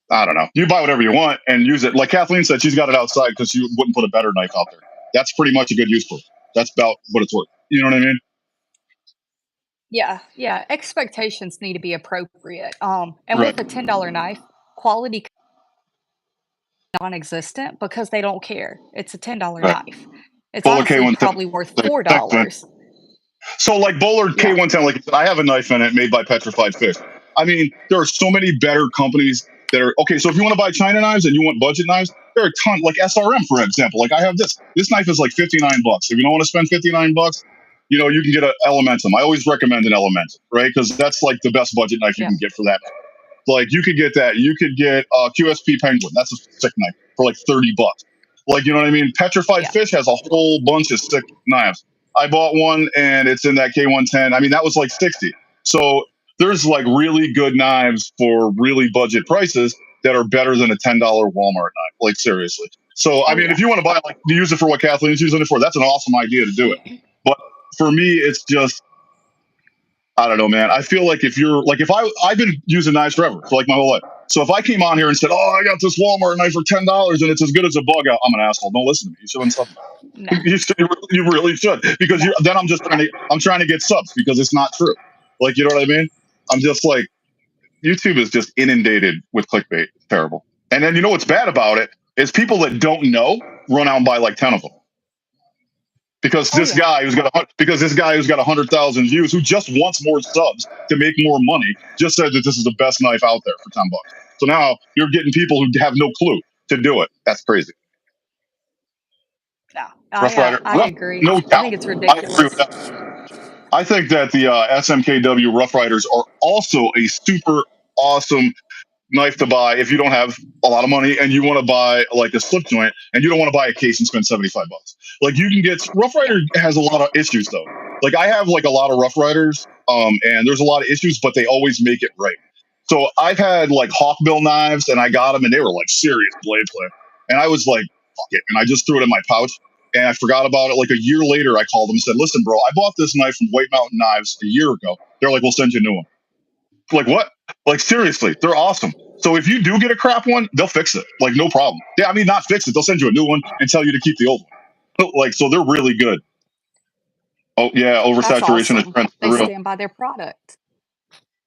I don't know. You buy whatever you want and use it. Like Kathleen said, she's got it outside because she wouldn't put a better knife out there. That's pretty much a good use for it. That's about what it's worth. You know what I mean? Yeah, yeah, expectations need to be appropriate, and Right. with a $10 knife, quality non-existent because they don't care. It's a $10 Right. knife. It's Bowler honestly K110. probably worth Thanks, man. $4. So like Bowler Yeah, K110, like I said, I have a knife in it made by Petrified Fish. I mean, there are so many better companies that are okay. So if you want to buy China knives and you want budget knives, there are a ton. Like SRM, for example. Like I have this. This knife is like $59. If you don't want to spend $59, you can get an Elementum. I always recommend an Elementum, right? Because that's like the best budget knife you yeah, can get for that. Like you could get that. You could get QSP Penguin. That's a sick knife for like $30. Like you know what I mean? Petrified yeah. Fish has a whole bunch of sick knives. I bought one and it's in that K110. I mean that was like 60. So there's like really good knives for really budget prices that are better than a $10 Walmart knife. Like seriously. So I Oh, mean, yeah. if you want to buy like to use it for what Kathleen's using it for, that's an awesome idea to do it. But for me, it's just I don't know, man. I feel like if you're like if I've been using knives forever, for like my whole life. So if I came on here and said, "Oh, I got this Walmart knife for $10 and it's as good as a bug out," I'm an asshole. Don't listen to me. You should unsub No, me. You really should because no. then I'm trying to get subs because it's not true. Like you know what I mean? I'm just like YouTube is just inundated with clickbait. It's terrible. And then you know what's bad about it is people that don't know run out and buy like 10 of them because Oh, this yeah. guy who's got because this guy who's got 100,000 views who just wants more subs to make more money just said that this is the best knife out there for $10. So now you're getting people who have no clue to do it. That's crazy. No, Rough Rider, I rough, agree. no I think doubt. it's I agree with ridiculous. that. I think that the SMKW Rough Riders are also a super awesome knife to buy if you don't have a lot of money and you want to buy like a slip joint and you don't want to buy a case and spend $75. Like you can get Rough Rider has a lot of issues though. Like I have like a lot of Rough Riders, and there's a lot of issues, but they always make it right. So I've had like Hawkbill knives and I got them and they were like serious blade play. And I was like, fuck it. And I just threw it in my pouch and I forgot about it. Like a year later, I called them and said, listen, bro, I bought this knife from White Mountain Knives a year ago. They're like, we'll send you a new one. Like what? Like seriously, they're awesome. So if you do get a crap one, they'll fix it. Like no problem. Yeah, I mean not fix it. They'll send you a new one and tell you to keep the old one. Like so they're really good. Oh yeah, That's oversaturation is awesome. trend They for real. stand by their product.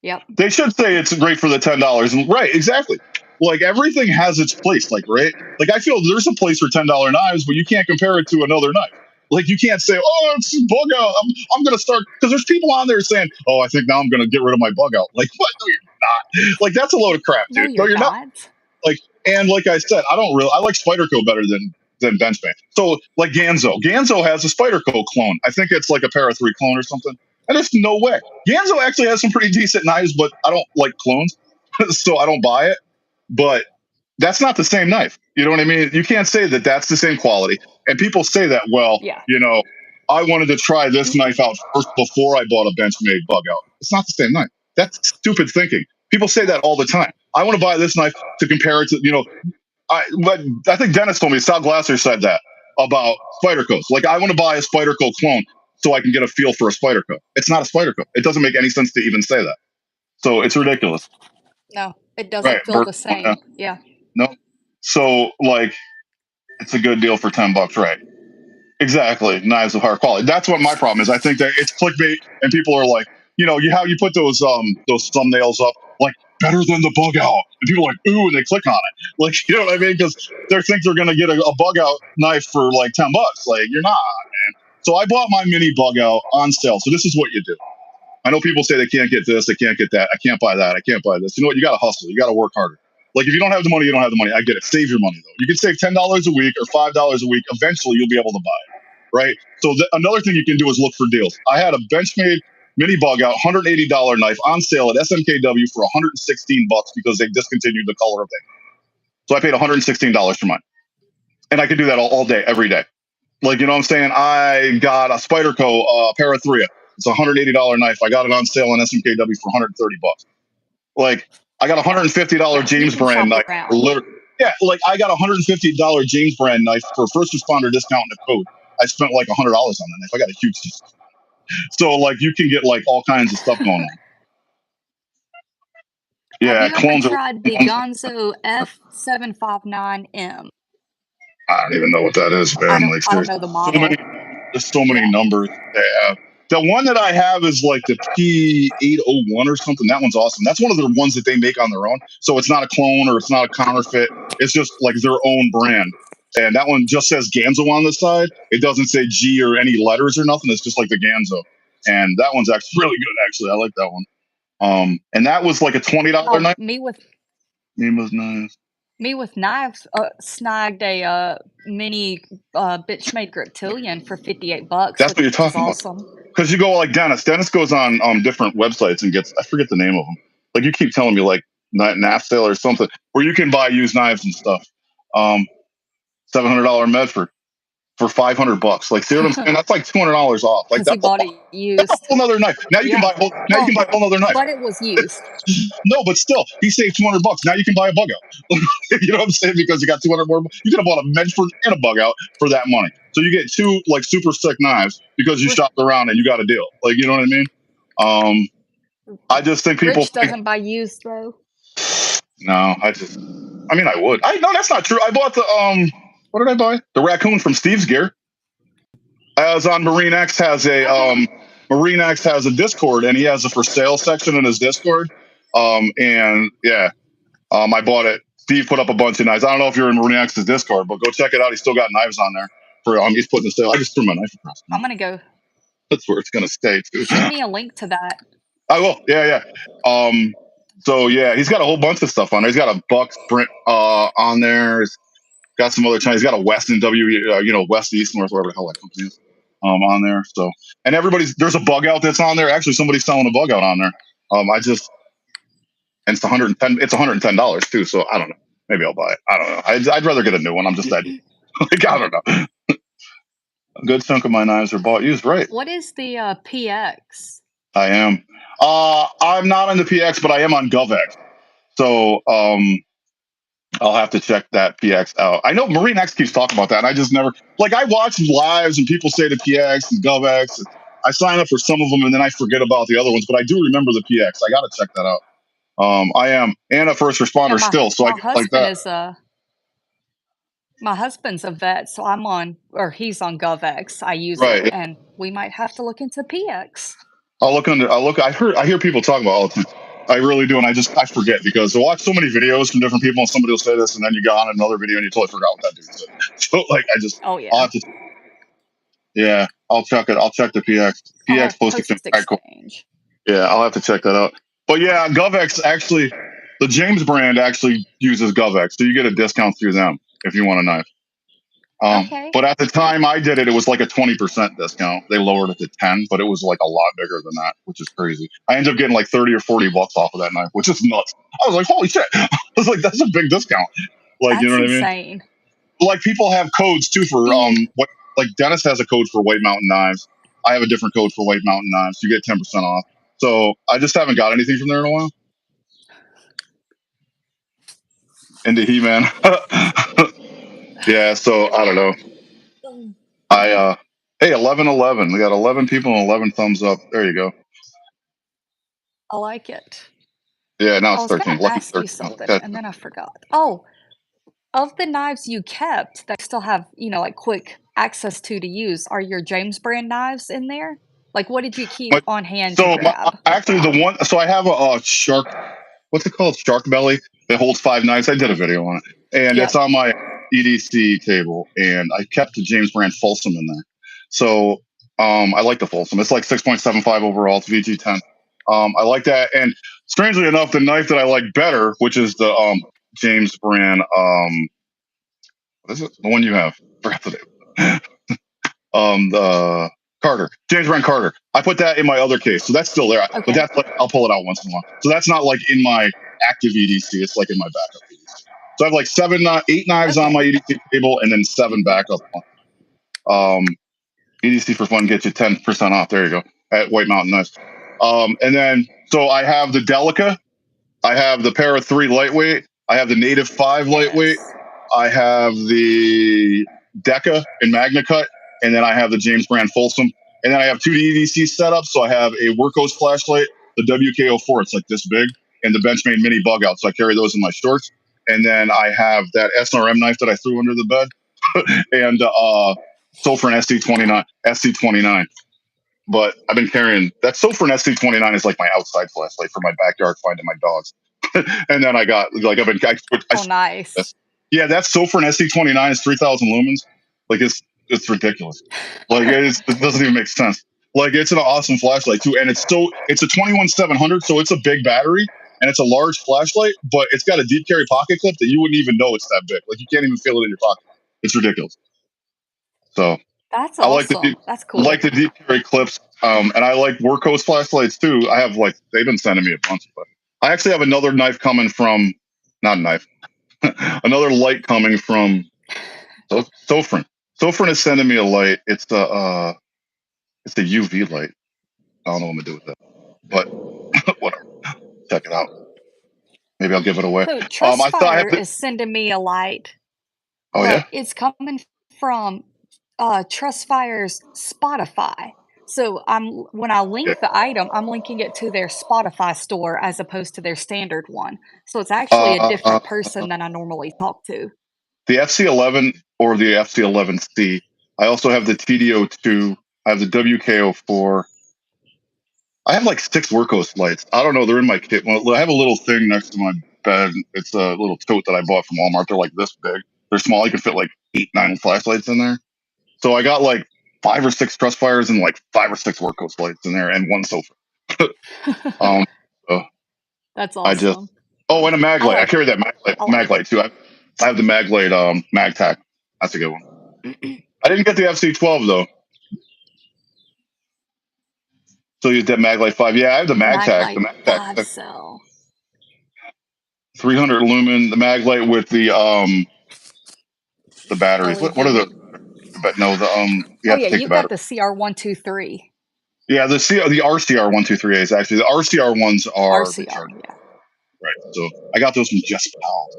Yep. They should say it's great for the $10. And right, exactly. Like everything has its place, like right? Like I feel there's a place for $10 knives, but you can't compare it to another knife. Like you can't say, "Oh, it's bug out. I'm gonna start," because there's people on there saying, "Oh, I think now I'm gonna get rid of my bug out." Like what? No, you're not. Like that's a load of crap, No, dude. No, you're you're not. not. Like and like I said, I like Spyderco better than Benchmade. So like Ganzo has a Spyderco clone. I think it's like a Para 3 clone or something. And there's no way. Ganzo actually has some pretty decent knives, but I don't like clones, so I don't buy it. But that's not the same knife. You know what I mean? You can't say that that's the same quality. And people say that, well, Yeah. I wanted to try this knife out first before I bought a Benchmade bug out. It's not the same knife. That's stupid thinking. People say that all the time. I want to buy this knife to compare it to, I think Dennis told me, Sal Glasser said that about Spydercos. Like, I want to buy a Spyderco clone so I can get a feel for a Spyderco. It's not a Spyderco. It doesn't make any sense to even say that. So it's ridiculous. No, it Right. doesn't feel Bert, the same. Yeah. no. So, like, it's a good deal for $10, right? Exactly. Knives of higher quality. That's what my problem is. I think that it's clickbait and people are like, you put those thumbnails up like better than the bug out. And people are like, ooh, and they click on it. Like, you know what I mean? Because they think they're gonna get a bug out knife for like $10. Like, you're not, man. So I bought my mini bug out on sale. So this is what you do. I know people say they can't get this, they can't get that, I can't buy that, I can't buy this. You know what? You gotta hustle, you gotta work harder. Like if you don't have the money, you don't have the money. I get it. Save your money though. You can save $10 a week or $5 a week. Eventually, you'll be able to buy it, right? So another thing you can do is look for deals. I had a Benchmade mini bug out $180 knife on sale at SMKW for $116 because they discontinued the color of it. So I paid $116 for mine, and I could do that all day, every day. Like, you know what I'm saying? I got a Spyderco Para 3. It's a $180 knife. I got it on sale on SMKW for $130. Like, I got a $150 Yeah. You James can brand shop knife for around. literally, yeah, like I got a $150 James brand knife for a first responder discount and a code. I spent like $100 on that knife. I got a huge discount. So like you can get like all kinds of stuff going on. Have Yeah, you ever clones are. tried the Gonzo F759M? I don't even know what that is, I man. don't Like I don't seriously, know the so many. model. There's so many numbers they have. The one that I have is like the P801 or something. That one's awesome. That's one of the ones that they make on their own. So it's not a clone or it's not a counterfeit. It's just like their own brand. And that one just says Ganzo on the side. It doesn't say G or any letters or nothing. It's just like the Ganzo. And that one's actually really good. Actually, I like that one. And that was like a $20 Oh, knife. Name was nice. me with knives, snagged a mini Bitchmade Griptilian for 58 bucks, That's what you're which is talking about. awesome. Because you go like Dennis. Dennis goes on different websites and gets, I forget the name of them. Like you keep telling me like Nafsale or something where you can buy used knives and stuff. $700 Medford for $500. Like, see what I'm saying? That's like $200 off. Like Because he bought it that's a used. whole nother knife. Now you can buy a whole nother knife. But it was used. No, but still, he saved $200. Now you can buy a bug out. You know what I'm saying? Because you got 200 more. You could have bought a Medford and a bug out for that money. So you get two like super sick knives because you shopped around and you got a deal. Like, you know what I mean? I just think people Rich doesn't buy used though. No, I mean, I would. No, that's not true. I bought the what did I buy? The raccoon from Steve's Gear. I was on Marine X has a Discord and he has a for sale section in his Discord. And yeah, I bought it. Steve put up a bunch of knives. I don't know if you're in Marine X's Discord, but go check it out. He's still got knives on there for he's putting the sale. I just threw my knife across. I'm gonna go. That's where it's gonna stay too. Shoot me a link to that. I will. Yeah. So yeah, he's got a whole bunch of stuff on there. He's got a Buck Sprint on there. He's got some other Chinese. He's got a Weston West East North, whatever the hell that company is, on there. So and there's a bug out that's on there. Actually, somebody's selling a bug out on there. And it's $110 too. So I don't know. Maybe I'll buy it. I don't know. I'd rather get a new one. I'm just that like I don't know. A good chunk of my knives are bought used, right? What is the PX? I am. I'm not on the PX, but I am on GovX. So I'll have to check that PX out. I know Marine X keeps talking about that, and I just never I watch lives and people say the PX and GovX. I sign up for some of them and then I forget about the other ones, but I do remember the PX. I got to check that out. I am and a first responder still, so I get like that. My husband's a vet, so he's on GovX. I use it, and we might have to look into PX. I hear people talking about it all the time. I really do, and I forget because I watch so many videos from different people, and somebody will say this, and then you go on another video and you totally forgot what that dude said. So I'll check it. I'll check the PX. PX posted exchange. Yeah, I'll have to check that out. But yeah, GovX actually, the James brand actually uses GovX, so you get a discount through them if you want a knife. But at the time I did it, it was like a 20% discount. They lowered it to 10, but it was like a lot bigger than that, which is crazy. I ended up getting like 30 or 40 bucks off of that knife, which is nuts. I was like, holy shit. I was like, that's a big discount. Like, you know what I mean? Insane. Like people have codes too for like Dennis has a code for White Mountain knives. I have a different code for White Mountain knives. You get 10% off. So I just haven't got anything from there in a while. Into He-Man. Yeah, so I don't know. Hey, 11-11. We got 11 people and 11 thumbs up. There you go. I like it. Yeah, now it's 13. I was going to ask you something, and then I forgot. Oh, of the knives you kept that still have, like quick access to use, are your James brand knives in there? Like, what did you keep on hand to grab? Actually, I have a shark, what's it called? Shark belly that holds 5 knives. I did a video on it. And it's on my EDC table. And I kept the James brand Folsom in there. So I like the Folsom. It's like 6.75 overall. It's VG10. I like that. And strangely enough, the knife that I like better, which is the James brand, what is it? The one you have? Forgot the name. The Carter, James brand Carter. I put that in my other case, so that's still there. But that's I'll pull it out once in a while. So that's not like in my active EDC. It's like in my backup EDC. So I have like 8 knives on my EDC table, and then 7 backup ones. EDC for fun gets you 10% off. There you go at White Mountain Knives. And then so I have the Delica, I have the Para 3 lightweight, I have the Native 5 lightweight, I have the Deca in Magna Cut, and then I have the James brand Folsom, and then I have 2 EDC setups. So I have a Workhorse flashlight, the WK04, it's like this big, and the Benchmade mini bug out. So I carry those in my shorts, and then I have that SRM knife that I threw under the bed, and Sofran SC29. But I've been carrying that Sofran SC29 is like my outside flashlight for my backyard finding my dogs. And then I got like I Oh, nice. this. Yeah, that Sofran SC29 is 3,000 lumens. Like it's ridiculous. Like it doesn't even make sense. Like it's an awesome flashlight too, and it's a 21-700, so it's a big battery and it's a large flashlight, but it's got a deep carry pocket clip that you wouldn't even know it's that big. Like you can't even feel it in your pocket. It's ridiculous. So That's I like the awesome. That's like cool. the deep carry clips, and I like workhorse flashlights too. I have like they've been sending me a bunch, but I actually have another knife coming from, not knife, another light coming from Sofran. Sofran is sending me a light. It's a UV light. I don't know what I'm gonna do with it, but whatever. Check it out. Maybe I'll give it away. So I thought I have Trustfire the. is sending me a light, Oh but yeah, it's coming from Trustfire's Spotify. So when I yeah. link the item, I'm linking it to their Spotify store as opposed to their standard one. So it's actually a different person than I normally talk to. The FC11 or the FC11C. I also have the TDO2. I have the WKO4. I have like 6 workhorse lights. I don't know. They're in my kit. Well, I have a little thing next to my bed. It's a little tote that I bought from Walmart. They're like this big. They're small. You can fit like 8, 9 flashlights in there. So I got like 5 or 6 trust fires and like 5 or 6 workhorse lights in there and one sofa. um, so That's I just awesome. oh, and a mag I light. I like carry that I mag like light too. I have the mag light mag tack. That's a good one. it. I didn't get the FC12 though. So use that mag light 5. Yeah, I have the mag tack. The Maglite mag tack 5 cell. 300 lumen. The mag light with the batteries. What are LED. the? But no, the you Oh have to yeah, take the you've got battery. the CR123 Yeah, the RCR 123As actually. The RCR ones are RCR. rechargeable, Yeah. right? So I got those from Just Pal.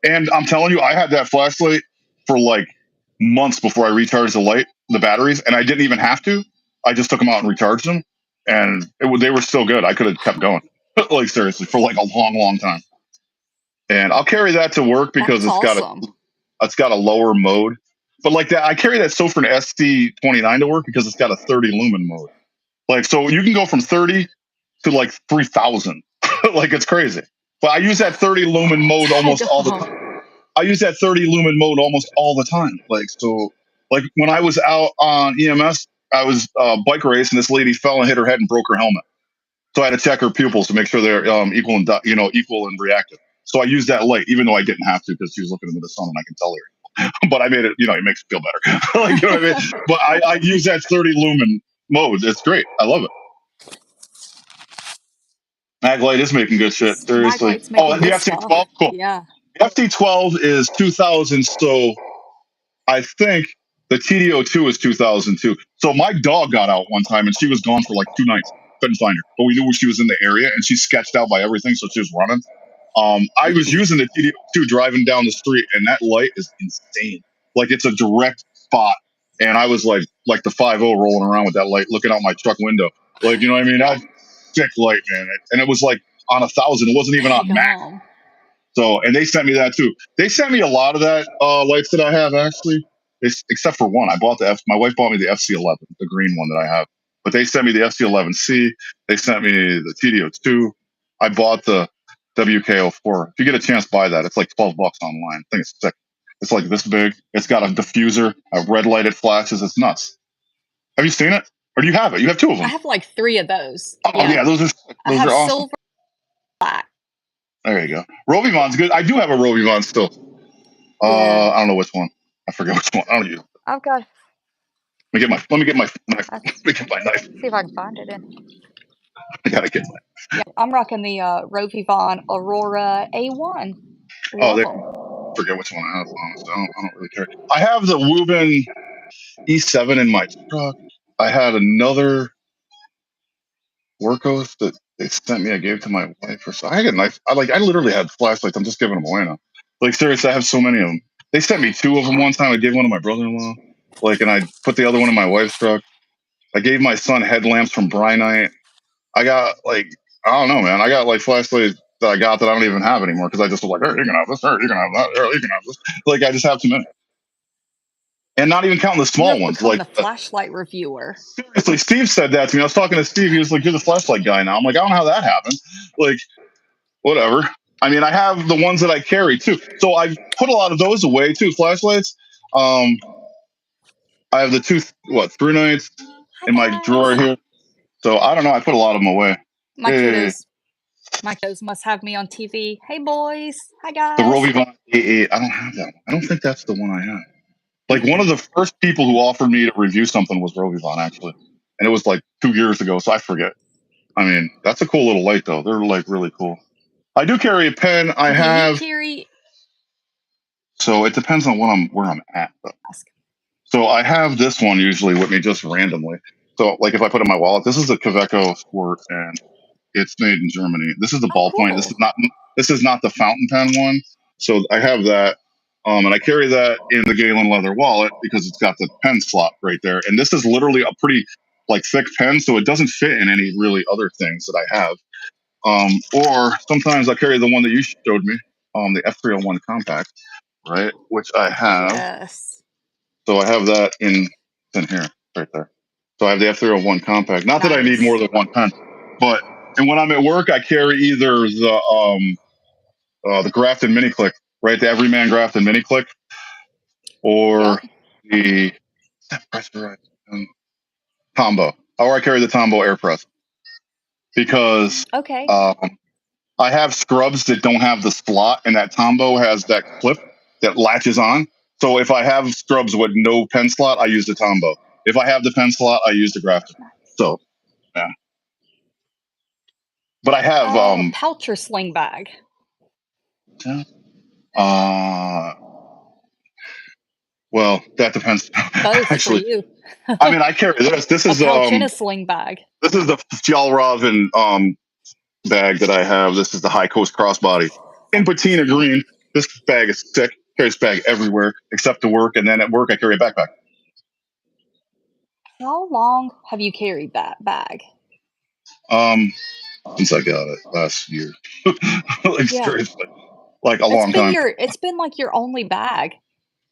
And I'm telling you, I had that flashlight for like months before I recharged the batteries, and I didn't even have to. I just took them out and recharged them, and they were still good. I could have kept going, like seriously, for like a long, long time. And I'll carry that to work because That's awesome. it's got a lower mode. But like that, I carry that Sofran SC29 to work because it's got a 30 lumen mode. Like so, you can go from 30 to like 3,000. Like it's crazy. But I use that 30 lumen mode almost all the Daggone. time. I use that 30 lumen mode almost all the time. Like so, like when I was out on EMS, I was bike race and this lady fell and hit her head and broke her helmet. So I had to check her pupils to make sure they're equal and equal and reactive. So I used that light, even though I didn't have to because she was looking into the sun and I can tell her. But I made it, it makes me feel better. Like, you know what I mean? But I use that 30 lumen mode. It's great. I love it. Maglite is making good shit. Seriously. Maglite's Oh, making and the good stuff. FC12, cool. Yeah. The FC12 is 2000. So I think the TDO2 is 2002. So my dog got out one time and she was gone for like 2 nights. Couldn't find her, but we knew she was in the area and she's sketched out by everything. So she was running. I was using the TDO2 driving down the street, and that light is insane. Like it's a direct spot, and I was like the 5.0 rolling around with that light, looking out my truck window. Like you know what I mean? That sick light, man. And it was like on 1,000. It wasn't even on max. Daggone. So, and they sent me that too. They sent me a lot of that lights that I have actually, except for one. I bought my wife bought me the FC11, the green one that I have. But they sent me the FC11C. They sent me the TDO2. I bought the WKO4. If you get a chance, buy that. It's like $12 online. I think it's sick. It's like this big. It's got a diffuser, a red light. It flashes. It's nuts. Have you seen it? Or do you have it? You have 2 of I them. have like 3 of those. Oh Yeah. yeah, I those have are awesome. silver, black. There you go. Rovivon's good. I do have a Rovivon still. Yeah. I don't know which one. I forget which one. I don't know. I've got Let me get my knife. let's Let me get my knife. see if I can find it in. I gotta get my. Yeah, I'm rocking the Rovivon Aurora A1. Oh, Love they them. forget which one I have. Honestly, I don't really care. I have the Woven E7 in my truck. I had another Workos that they sent me. I gave to my wife or so. I had a knife. I literally had flashlights. I'm just giving them away now. Like seriously, I have so many of them. They sent me 2 of them one time. I gave one to my brother-in-law. Like, and I put the other one in my wife's truck. I gave my son headlamps from Brynite. I got like I don't know, man. I got like flashlights that I got that I don't even have anymore because I just was like, "Hey, you can have this. Hey, you can have that. Hey, you can have this." Like I just have too many. and not even counting the You small have ones. become Like the flashlight reviewer. seriously, Steve said that to me. I was talking to Steve. He was like, "You're the flashlight guy now." I'm like, "I don't know how that happened." Like, whatever. I mean, I have the ones that I carry too. So I've put a lot of those away too. Flashlights. Um, I have the two through nights Hi, in my drawer guys. here. So I don't know. I put a lot of them away. My Hey, kiddos my kiddos must have me on TV. "Hey, boys. Hi, the guys." Rovivon A8. I don't have that one. I don't think that's the one I have. Like one of the first people who offered me to review something was Rovivon actually, and it was like 2 years ago. So I forget. I mean, that's a cool little light though. They're like really cool. I do carry a pen. I Do you have. carry So it depends on where I'm at. Though. ask. So I have this one usually with me just randomly. So like if I put it in my wallet, this is a Kaveco Sport and it's made in Germany. This is the Oh, ballpoint. cool. This is not the fountain pen one. So I have that. And I carry that in the Galen leather wallet because it's got the pen slot right there. And this is literally a pretty like thick pen, so it doesn't fit in any really other things that I have. Or sometimes I carry the one that you showed me, the F301 compact, right? Which I have. Yes. So I have that in here, right there. So I have the F301 compact. Not that I need more Nice. than one pen, but and when I'm at work, I carry either the Grafton Mini Click, right? The Everyman Grafton Mini Click, Yep. or the pressurized Tombow, or I carry the Tombow Air Press because Okay. um, I have scrubs that don't have the slot, and that Tombow has that clip that latches on. So if I have scrubs with no pen slot, I use the Tombow. If I have the pen slot, I use the Grafton. So yeah, but I have Pouch or sling bag? yeah, uh well that depends. Both for Actually, you. I mean I carry this. A pouch and a sling bag. This is the Fjallraven bag that I have. This is the High Coast Crossbody in patina green. This bag is sick. Carry this bag everywhere except to work, and then at work I carry a backpack. How long have you carried that bag? Um, since I got it last year, like Yeah. seriously, like a long time. It's been like your only bag.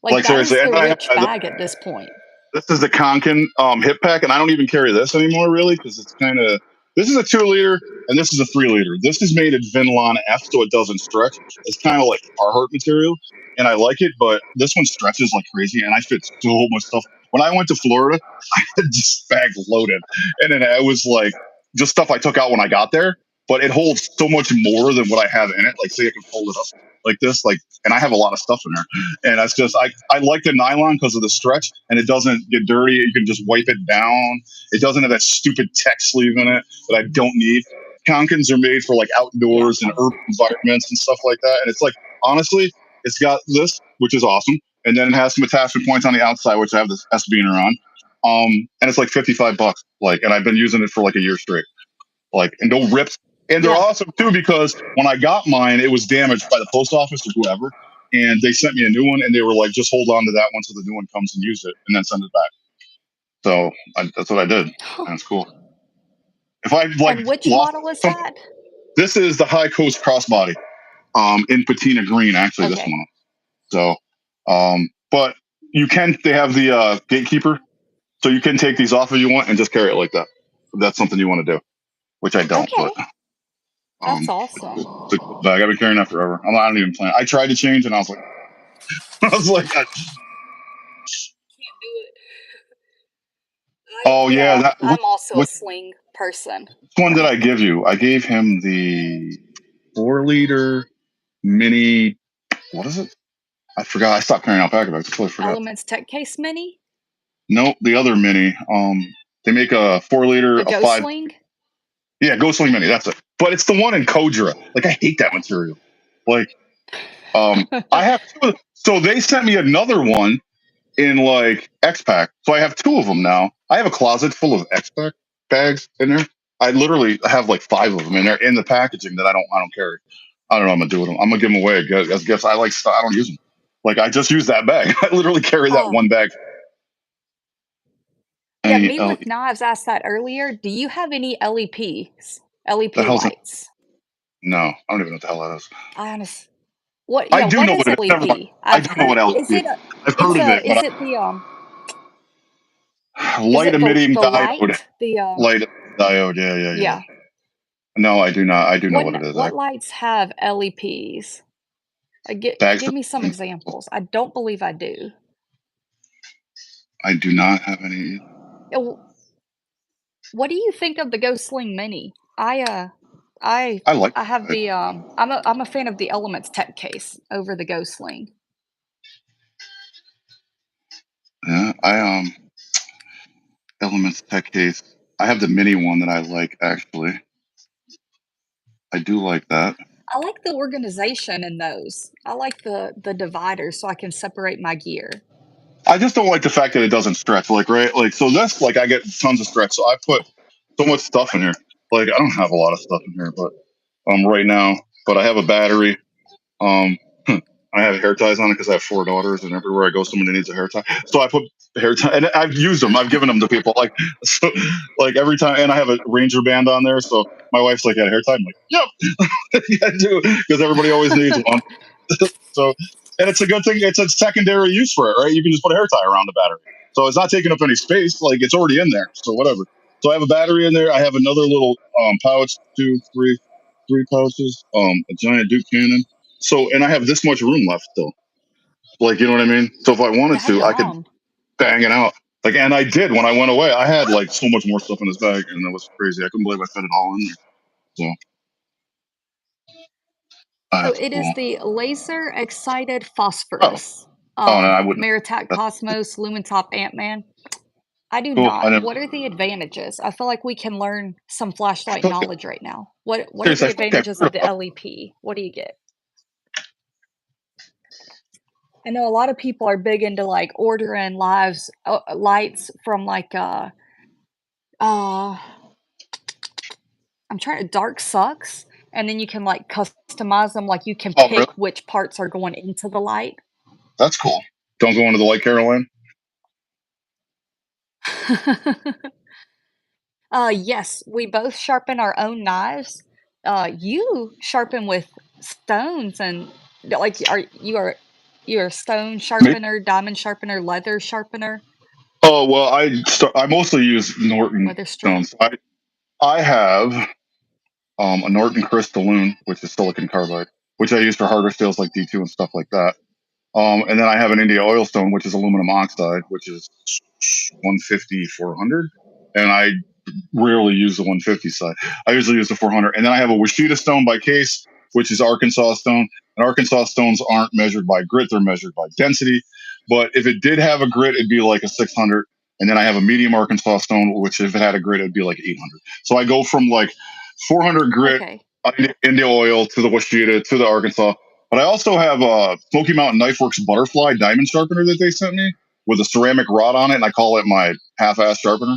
Like Like that seriously, is and the then rich bag at this point. this is the Konkin hip pack, and I don't even carry this anymore really because it's kind of. This is a 2 liter, and this is a 3 liter. This is made at Vinlon F, so it doesn't stretch. It's kind of like Carhartt material, and I like it, but this one stretches like crazy, and I fit so much stuff. When I went to Florida, I had this bag loaded, and then it was like just stuff I took out when I got there, but it holds so much more than what I have in it. Like, say I can fold it up like this, like, and I have a lot of stuff in there, and that's just I like the nylon because of the stretch, and it doesn't get dirty. You can just wipe it down. It doesn't have that stupid tech sleeve in it that I don't need. Konkins are made for like Yeah. outdoors and urban environments and stuff like that, and it's like honestly, it's got this, which is awesome, and then it has some attachment points on the outside, which I have this S beaner on. And it's like $55, like, and I've been using it for like a year straight, like, and no rips. And they're Yeah. awesome too because when I got mine, it was damaged by the post office or whoever, and they sent me a new one, and they were like, just hold on to that one till the new one comes and use it, and then send it back. So that's what I did, and it's cool. If I like And which lost model is something, that? this is the High Coast Crossbody, in patina green. Actually, this Okay. one. So, but you can. They have the gatekeeper, so you can take these off if you want and just carry it like that. If that's something you want to do, which I don't, but Okay. That's awesome. it's a cool bag. I've been carrying that forever. I don't even plan. I tried to change, and I was like, I was like, Can't do it. oh yeah, that I'm also a which sling person. one did I give you? I gave him the 4 liter mini. What is it? I forgot. I stopped carrying out packet bags. I totally forgot. Elements Tech Case Mini, No, the other mini. They make a 4 liter, the a Go five. Sling. Yeah, Go Swing Mini. That's it. But it's the one in Kodra. Like I hate that material. Like, I have two. So they sent me another one in like X Pack. So I have two of them now. I have a closet full of X Pack bags in there. I literally have like five of them in there in the packaging that I don't carry. I don't know what I'm gonna do with them. I'm gonna give them away. I guess I like. I don't use them. Like I just use that bag. I literally carry that Oh, one bag. yeah. Any Me with knives asked that earlier. Do you have any LEPs? the LEP hell's that? lights? No, I don't even know what the hell that is. I what? I Yeah. do What know is what it is. Never mind. LEP? I I've do know heard. what Is LEP is. it? A, I've it's heard of a. it, but Is it the Is Light it emitting the diode. light? The, Light diode. Yeah, yeah, yeah. yeah. No, I do not. I do know What what it is. what lights have LEPs? Bags. Give me some examples. I don't believe I do. I do not have any. W What do you think of the Go Sling Mini? I I like I have it. the, I'm a fan of the Elements Tech case over the Go Sling. Yeah, Elements Tech case. I have the mini one that I like actually. I do like that. I like the organization in those. I like the dividers so I can separate my gear. I just don't like the fact that it doesn't stretch. Like right, like so that's like I get tons of stretch. So I put so much stuff in here. Like I don't have a lot of stuff in here, but right now. But I have a battery. Um, I have hair ties on it because I have 4 daughters, and everywhere I go, somebody needs a hair tie. So I put hair tie, and I've used them. I've given them to people. Like, so, like every time, and I have a Ranger band on there. So my wife's like, "Had a hair tie?" I'm like, "Yep, yeah, I do," because everybody always needs one. So, and it's a good thing. It's a secondary use for it, right? You can just put a hair tie around the battery, so it's not taking up any space. Like it's already in there. So whatever. So I have a battery in there. I have another little pouch, three pouches, a giant Duke cannon. So, and I have this much room left still. Like, you know what I mean? So if I wanted to, I could Daggone. bang it out. Like, and I did when I went away. I had like so much more stuff in this bag, and that was crazy. I couldn't believe I fit it all in there. So So that's it is cool. the laser excited Oh, phosphorus. oh no, I wouldn't. Maritac That's Cosmos Lumentop Ant-Man. I do cool. I not. never. What are the advantages? I feel like we can learn some flashlight knowledge right now. What are Seriously, the I feel like I've advantages heard of the about. LEP? What do you get? I know a lot of people are big into like ordering lights from like uh I'm trying to dark sucks, and then you can like customize them. Like you can Oh, really? pick which parts are going into the light. That's cool. Don't go into the Light Caroline. Yes, we both sharpen our own knives. You sharpen with stones and like you're a stone Me? sharpener, diamond sharpener, leather sharpener, Oh well, I mostly use Norton leather strip. stones. I have a Norton crystalline, which is silicon carbide, which I use for harder steels like D2 and stuff like that. And then I have an India oil stone, which is aluminum oxide, which is 150, 400. And I rarely use the 150 side. I usually use the 400. And then I have a Washita stone by case, which is Arkansas stone. And Arkansas stones aren't measured by grit, they're measured by density. But if it did have a grit, it'd be like a 600. And then I have a medium Arkansas stone, which if it had a grit, it'd be like 800. So I go from like 400 grit Okay, India oil to the Washita to the Arkansas. But I also have a Smoky Mountain Knife Works butterfly diamond sharpener that they sent me with a ceramic rod on it, and I call it my half-ass sharpener.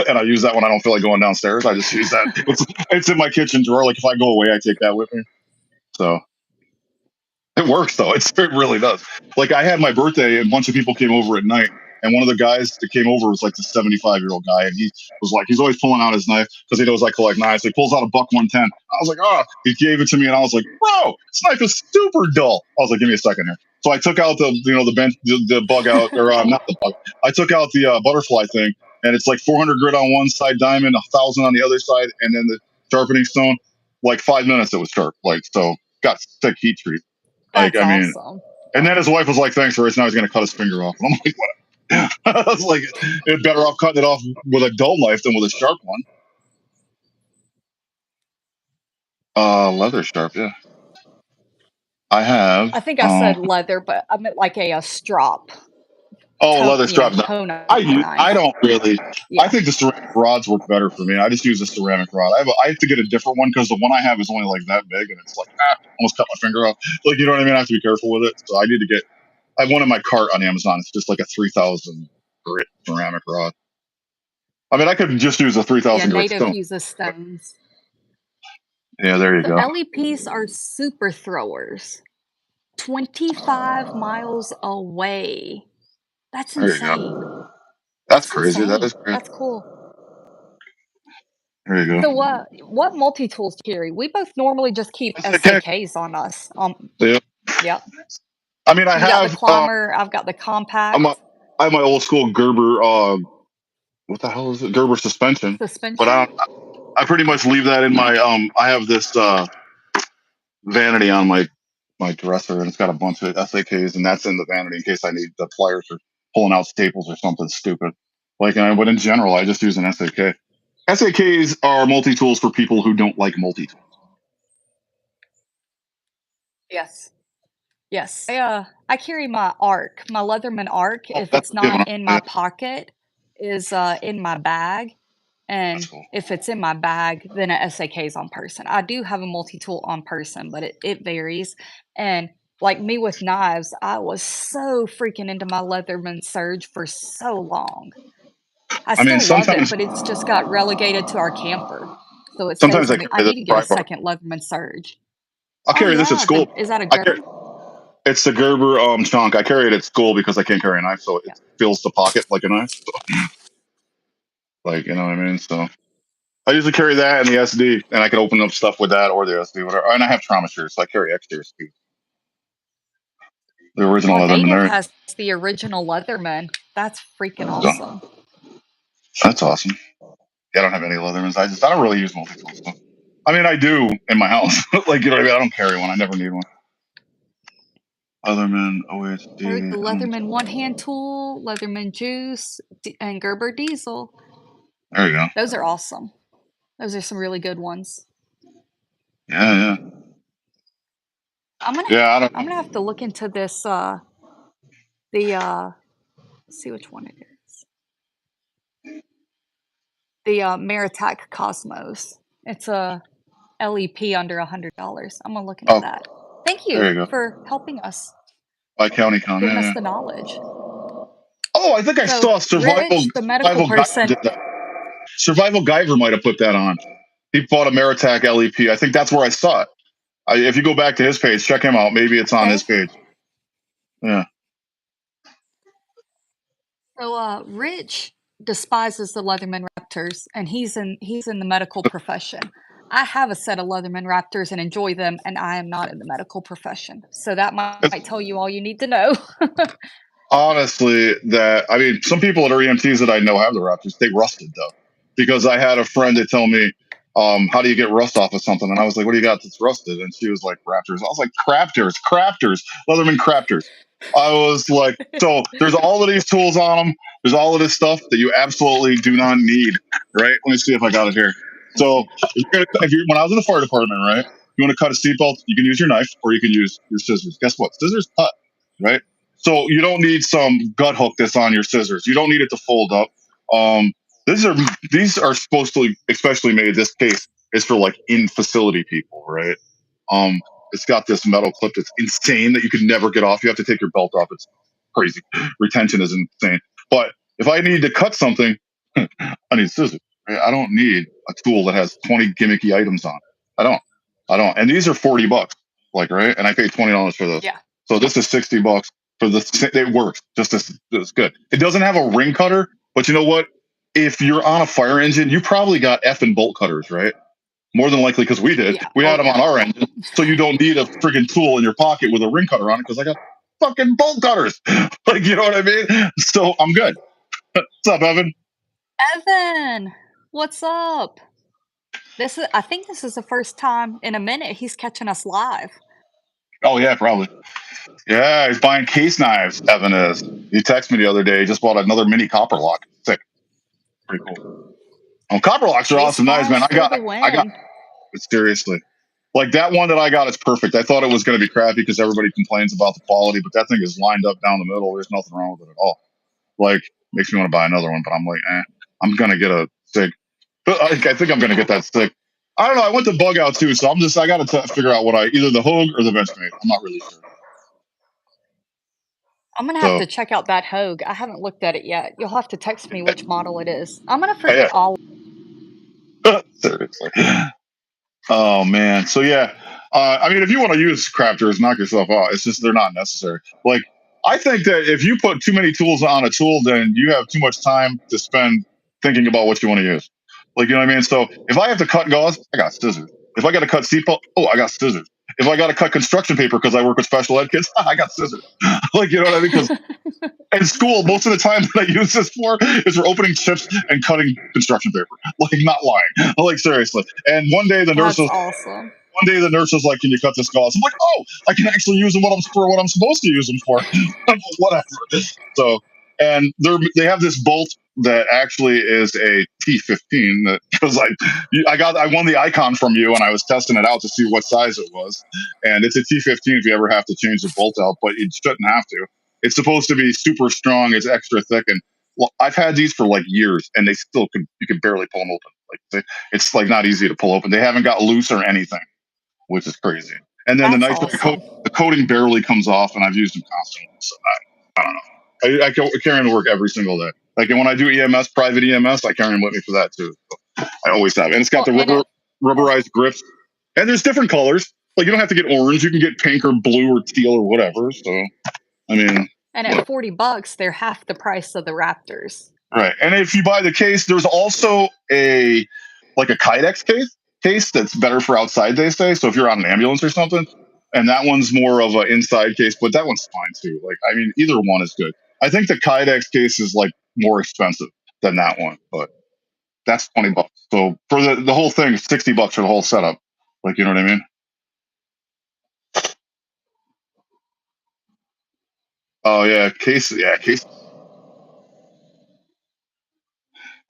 And I use that when I don't feel like going downstairs. I just use that. It's in my kitchen drawer. Like if I go away, I take that with me. So it works though. It really does. Like I had my birthday and a bunch of people came over at night. And one of the guys that came over was like the 75-year-old guy. And he was like, he's always pulling out his knife because he knows I collect knives. So he pulls out a buck 110. I was like, oh, he gave it to me. And I was like, bro, this knife is super dull. I was like, give me a second here. So I took out the bench, the bug out, or not the bug. I took out the butterfly thing. And it's like 400 grit on one side, diamond, 1,000 on the other side. And then the sharpening stone, like 5 minutes it was sharp. Like, so got sick heat treat. Like, that's I mean, awesome. and then his wife was like, "Thanks, Rich." Now he's going to cut his finger off. And I'm like, "What?" I was like, "It's better off cutting it off with a dull knife than with a sharp one." Leather sharp, yeah. I have. I think I said leather, but I meant like a strop Leather strap. No, tone I knife. don't really. I Yeah. think the ceramic rods work better for me. I just use a ceramic rod. I have to get a different one because the one I have is only like that big, and it's like almost cut my finger off. Like you know what I mean? I have to be careful with it. So I need to get. I have one in my cart on Amazon. It's just like a 3,000 grit ceramic rod. I mean, I could just use a Yeah, 3,000 grit native stone. uses stones. Yeah, there you So go. LEPs are super throwers. 25 miles away. That's There you insane. go. That's That's crazy. That insane. is crazy. That's cool. There you So go. what multi-tools carry? We both normally just keep It's okay. SAKs on us. Yeah. Yep. I mean, You got the climber, I've got the I'm a, compact. I have my old school Gerber what the hell is it? Gerber suspension. But Suspension? I pretty much leave that in my I have this vanity on my dresser, and it's got a bunch of SAKs, and that's in the vanity in case I need the pliers or pulling out staples or something stupid. But in general, I just use an SAK. SAKs are multi tools for people who don't like multi tools. Yes. Yes. I carry my arc, my Leatherman arc, Oh, if that's it's a good not one. in my Yeah, pocket, is, in my bag, that's and cool. if it's in my bag, then a SAK is on person. I do have a multi-tool on person, but it varies, and, like me with knives, I was so freaking into my Leatherman Surge for so long. I I mean, still love it, sometimes but it's just got relegated to our camper, so it says sometimes to I me, "I carry this need to get a pry bar. second Leatherman Surge." I'll Oh, carry this at yeah, school. is that a I carry Gerber? it's the Gerber chunk. I carry it at school because I can't carry a knife, so it Yeah. fills the pocket like a knife. Like, you know what I mean? So I usually carry that and the SD, and I can open up stuff with that or the SD, whatever. And I have trauma shears, so I carry X shears too. The original Well, Leatherman Native there. has the original Leatherman. That's freaking So awesome. that's awesome. Yeah, I don't have any Leathermans. I don't really use multi tools. So. I mean, I do in my house. Like, you know what I mean? I don't carry one. I never need one. Leatherman, Or OSD. the I don't. Leatherman one-hand tool, Leatherman juice, and Gerber diesel. There you go. Those are awesome. Those are some really good ones. Yeah, yeah, I'm gonna yeah. I don't I'm know. gonna have to look into this the let's see which one it is. The Maritac Cosmos. It's a LEP under $100. I'm gonna look into Oh, that. Thank there you you go. for helping us, By County Con. giving Yeah, us yeah. the knowledge. Oh, I think I So, saw Survival. Rich, the medical Survival Guyver person, did that. Survival Guyver might have put that on. He bought a Maritac LEP. I think that's where I saw it. If you go back to his page, check him out. Maybe it's on okay. his page. Yeah. So, Rich despises the Leatherman Raptors, and he's in the medical profession. I have a set of Leatherman Raptors and enjoy them, and I am not in the medical profession. So that It's might tell you all you need to know. honestly that I mean, some people that are EMTs that I know have the Raptors. They rusted though, because I had a friend that tell me, "How do you get rust off of something?" And I was like, "What do you got that's rusted?" And she was like, "Raptors." I was like, Crafters, Leatherman Crafters." I was like, "So there's all of these tools on them. There's all of this stuff that you absolutely do not need, right?" Let me see if I got it here. Thank So you. when I was in the fire department, right, you want to cut a seatbelt, you can use your knife or you can use your scissors. Guess what? Scissors cut, right? So you don't need some gut hook that's on your scissors. You don't need it to fold up. Um, these are these are supposed to, especially made. This case is for like in facility people, right? Um, it's got this metal clip that's insane that you could never get off. You have to take your belt off. It's crazy. Retention is insane. But if I need to cut something, I need scissors. Right? I don't need a tool that has 20 gimmicky items on it. I don't. I don't. And these are $40, like, right? And I paid $20 for this. Yeah. So this is $60 for this. It works just as good. It doesn't have a ring cutter, but you know what? If you're on a fire engine, you probably got effing bolt cutters, right? More than likely because we did. Yeah. We Oh, had them yeah. on our engine. So you don't need a friggin' tool in your pocket with a ring cutter on it because I got fucking bolt cutters. Like, you know what I mean? So I'm good. What's up, Evan? Evan, what's up? I think this is the first time in a minute he's catching us live. Oh, yeah, probably. Yeah, he's buying case knives. Evan is. He texted me the other day. He just bought another mini copper lock. Sick. Pretty cool. Copper locks are Case awesome knives, man. files for the I got win. seriously. Like that one that I got is perfect. I thought it was going to be crappy because everybody complains about the quality, but that thing is lined up down the middle. There's nothing wrong with it at all. Like, makes me want to buy another one, but I'm like, I'm gonna get a Sig. I think I'm gonna get that Sig. I don't know. I went to bug out too, so I got to figure out what either the Hogue or the Venturnate. I'm not really sure. I'm gonna have So to check out that Hogue. I haven't looked at it yet. You'll have to text me which model it is. I'm gonna yeah, forget all. seriously. Oh man. So yeah. I mean, if you want to use crafters, knock yourself out. It's just they're not necessary. Like I think that if you put too many tools on a tool, then you have too much time to spend thinking about what you want to use. Like you know what I mean? So if I have to cut gauze, I got scissors. If I got to cut seatbelt, oh, I got scissors. If I got to cut construction paper because I work with special ed kids, I got scissors. Like you know what I mean? Because in school, most of the time that I use this for is for opening chips and cutting construction paper. Like, not lying. Like, seriously. And That's awesome. one day the nurse was like, "Can you cut this gauze?" I'm like, "Oh, I can actually use them for what I'm supposed to use them for." Whatever. So, and they have this bolt that actually is a T15 because I won the icon from you and I was testing it out to see what size it was, and it's a T15 if you ever have to change the bolt out, but you shouldn't have to. It's supposed to be super strong. It's extra thick, and well, I've had these for like years, and they still can you can barely pull them open. It's like not easy to pull open. They haven't got loose or anything, which is crazy. And then the That's nice awesome. the coating barely comes off, and I've used them constantly. So I don't know. I carry them to work every single day. Like when I do EMS, private EMS, I carry them with me for that too. So I always have, and it's got Well, the and it uh, rubberized grips, and there's different colors. Like you don't have to get orange; you can get pink or blue or teal or whatever. So I mean, and at whatever. $40, they're half the price of the Raptors. Right. And if you buy the case, there's also a like a Kydex case that's better for outside, they say. So if you're on an ambulance or something, and that one's more of an inside case, but that one's fine too. Like I mean, either one is good. I think the Kydex case is like more expensive than that one, but that's $20. So for the whole thing, $60 for the whole setup. Like you know what I mean? Oh yeah, case.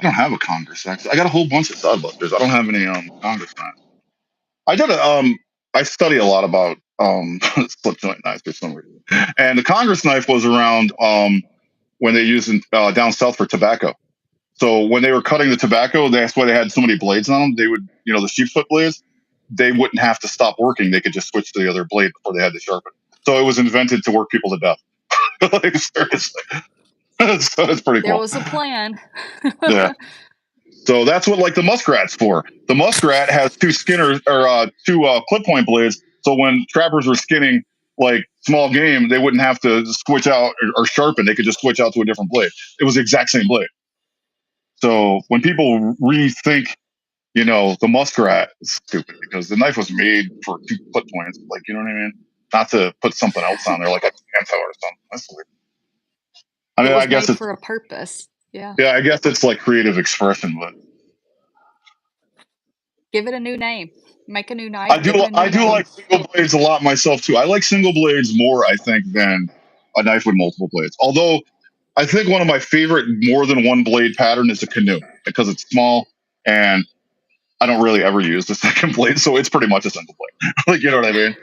I don't have a Congress actually. I got a whole bunch of Sodbusters. I don't have any Congress. I did a I study a lot about split joint knives for some reason. And the Congress knife was around when they used it down south for tobacco. So when they were cutting the tobacco, that's why they had so many blades on them. They would, the sheepsfoot blades, they wouldn't have to stop working. They could just switch to the other blade before they had to sharpen. So it was invented to work people to death. Like seriously, so it's pretty There cool. was a plan. Yeah. So that's what like the muskrat's for. The muskrat has two skinners or two clip point blades. So when trappers were skinning like small game, they wouldn't have to switch out or sharpen. They could just switch out to a different blade. It was the exact same blade. So when people rethink, the muskrat, it's stupid because the knife was made for two clip points. Like you know what I mean? Not to put something else on there like a panto or something. That's weird. I It mean, was made for a purpose. Yeah. I guess it's like creative expression, but Give it a new name. Make a new knife, give it a I new do name. like single blades a lot myself too. I like single blades more, I think, than a knife with multiple blades. Although I think one of my favorite more than one blade pattern is a canoe because it's small and I don't really ever use the second blade, so it's pretty much a single blade. Like you know what I mean?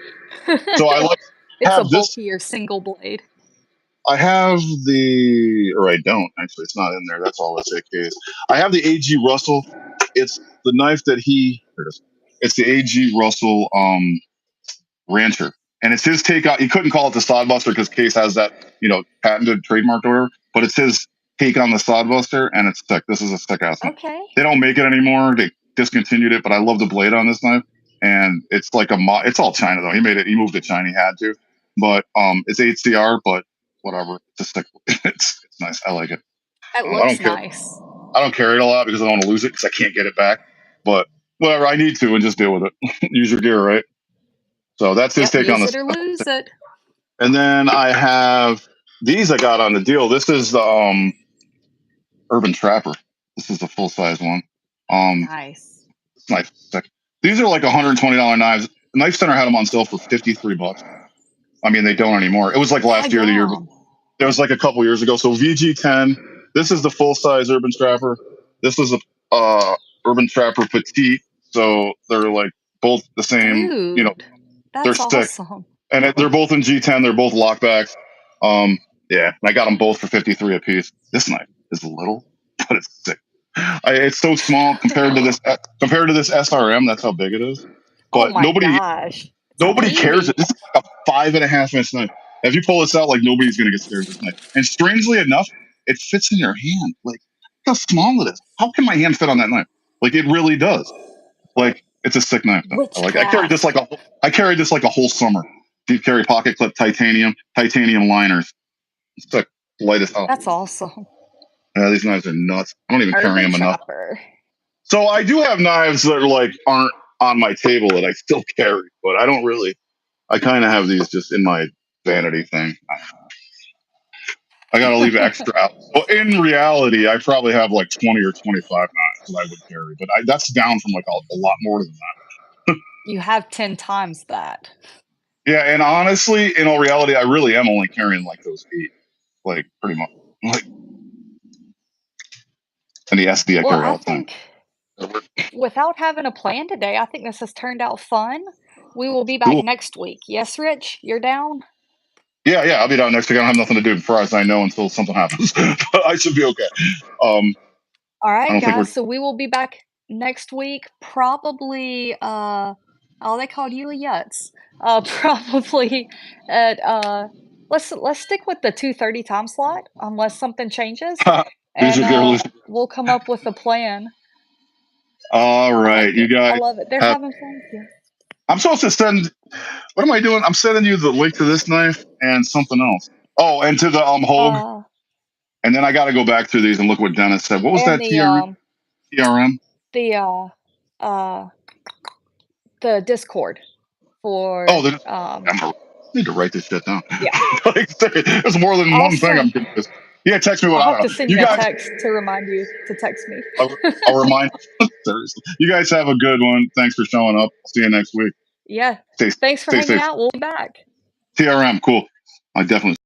So I like It's a have this. bulkier single blade. I have or I don't actually. It's not in there. That's all that's case. I have the AG Russell. It's the knife that here it is. It's the AG Russell Rancher. And it's his take on, he couldn't call it the Sodbuster because Case has that, patented trademark order, but it's his take on the Sodbuster and it's sick. This is a sick ass one. Okay. They don't make it anymore. They discontinued it, but I love the blade on this knife. And it's like it's all China though. He moved to China. He had to, but it's HCR, but whatever. It's a sick. It's nice. I like it. It I looks don't care. nice. I don't carry it a lot because I don't want to lose it because I can't get it back. But whatever, I need to and just deal with it. Use your gear, right? So that's his Yep, take on use this. it or lose it. And then I have these I got on the deal. This is the Urban Trapper. This is the full size one. Nice. It's nice. These are like $120 knives. Knife Center had them on sale for $53. I mean, they don't anymore. It was like last year, or the year before. Daggum. It was like a couple years ago. So VG10. This is the full size Urban Trapper. This is a Urban Trapper Petite. So they're like both the same. Dude, They're that's sick. awesome. And they're both in G10. They're both lockbacks. Yeah, I got them both for 53 a piece. This knife is little, but it's sick. It's so small compared to this SRM. That's how big it is. Oh But my gosh. It's nobody cares. teeny. This is like a 5.5 inch knife. If you pull this out, like nobody's gonna get scared of this knife. And strangely enough, it fits in your hand. Like look how small it is. How can my hand fit on that knife? Like it really does. Like it's a sick knife though. I carry this Witchcraft. like a whole summer. Deep carry pocket clip titanium liners. It's like light as hell. That's awesome. Yeah, these knives are nuts. I don't even carry Urban them enough. Trapper. So I do have knives that are like aren't on my table that I still carry, but I don't really. I kind of have these just in my vanity thing. I got to leave extra out. Well, in reality, I probably have like 20 or 25 knives that I would carry, but that's down from like a lot more than that. You have 10 times that. Yeah, and honestly, in all reality, I really am only carrying like those 8, like pretty much. Like, and the SD I Well, carry I all the time. think without having a plan today, I think this has turned out fun. We will be back Cool. next week. Yes, Rich? You're down? Yeah, yeah, I'll be down next week. I don't have nothing to do, as far as I know, until something happens. But I should be okay. Um, All I right, don't think we're. guys. So we will be back next week, probably oh, they called you a Yutz. Probably at let's stick with the 2:30 time slot unless something changes, and Lose your. we'll come up with a plan. All I right, like you it. I guys love it. They're have. having fun with you. I'm supposed to send. What am I doing? I'm sending you the link to this knife and something else. Oh, and to the Hogue. Uh, And then I got to go back through these and look what Dennis said. What was and that TRM? the uh the Discord Oh, for I need to write this shit down. yeah. Like, there's more than I'll one thing send I'm confused. Yeah, text me what I'll I have don't to know. send You you a guys, text to remind you to text me. I'll remind. Seriously. You guys have a good one. Thanks for showing up. See you next week. Yeah. Stay, Thanks for stay hanging safe. out. We'll be back. TRM, cool. I definitely.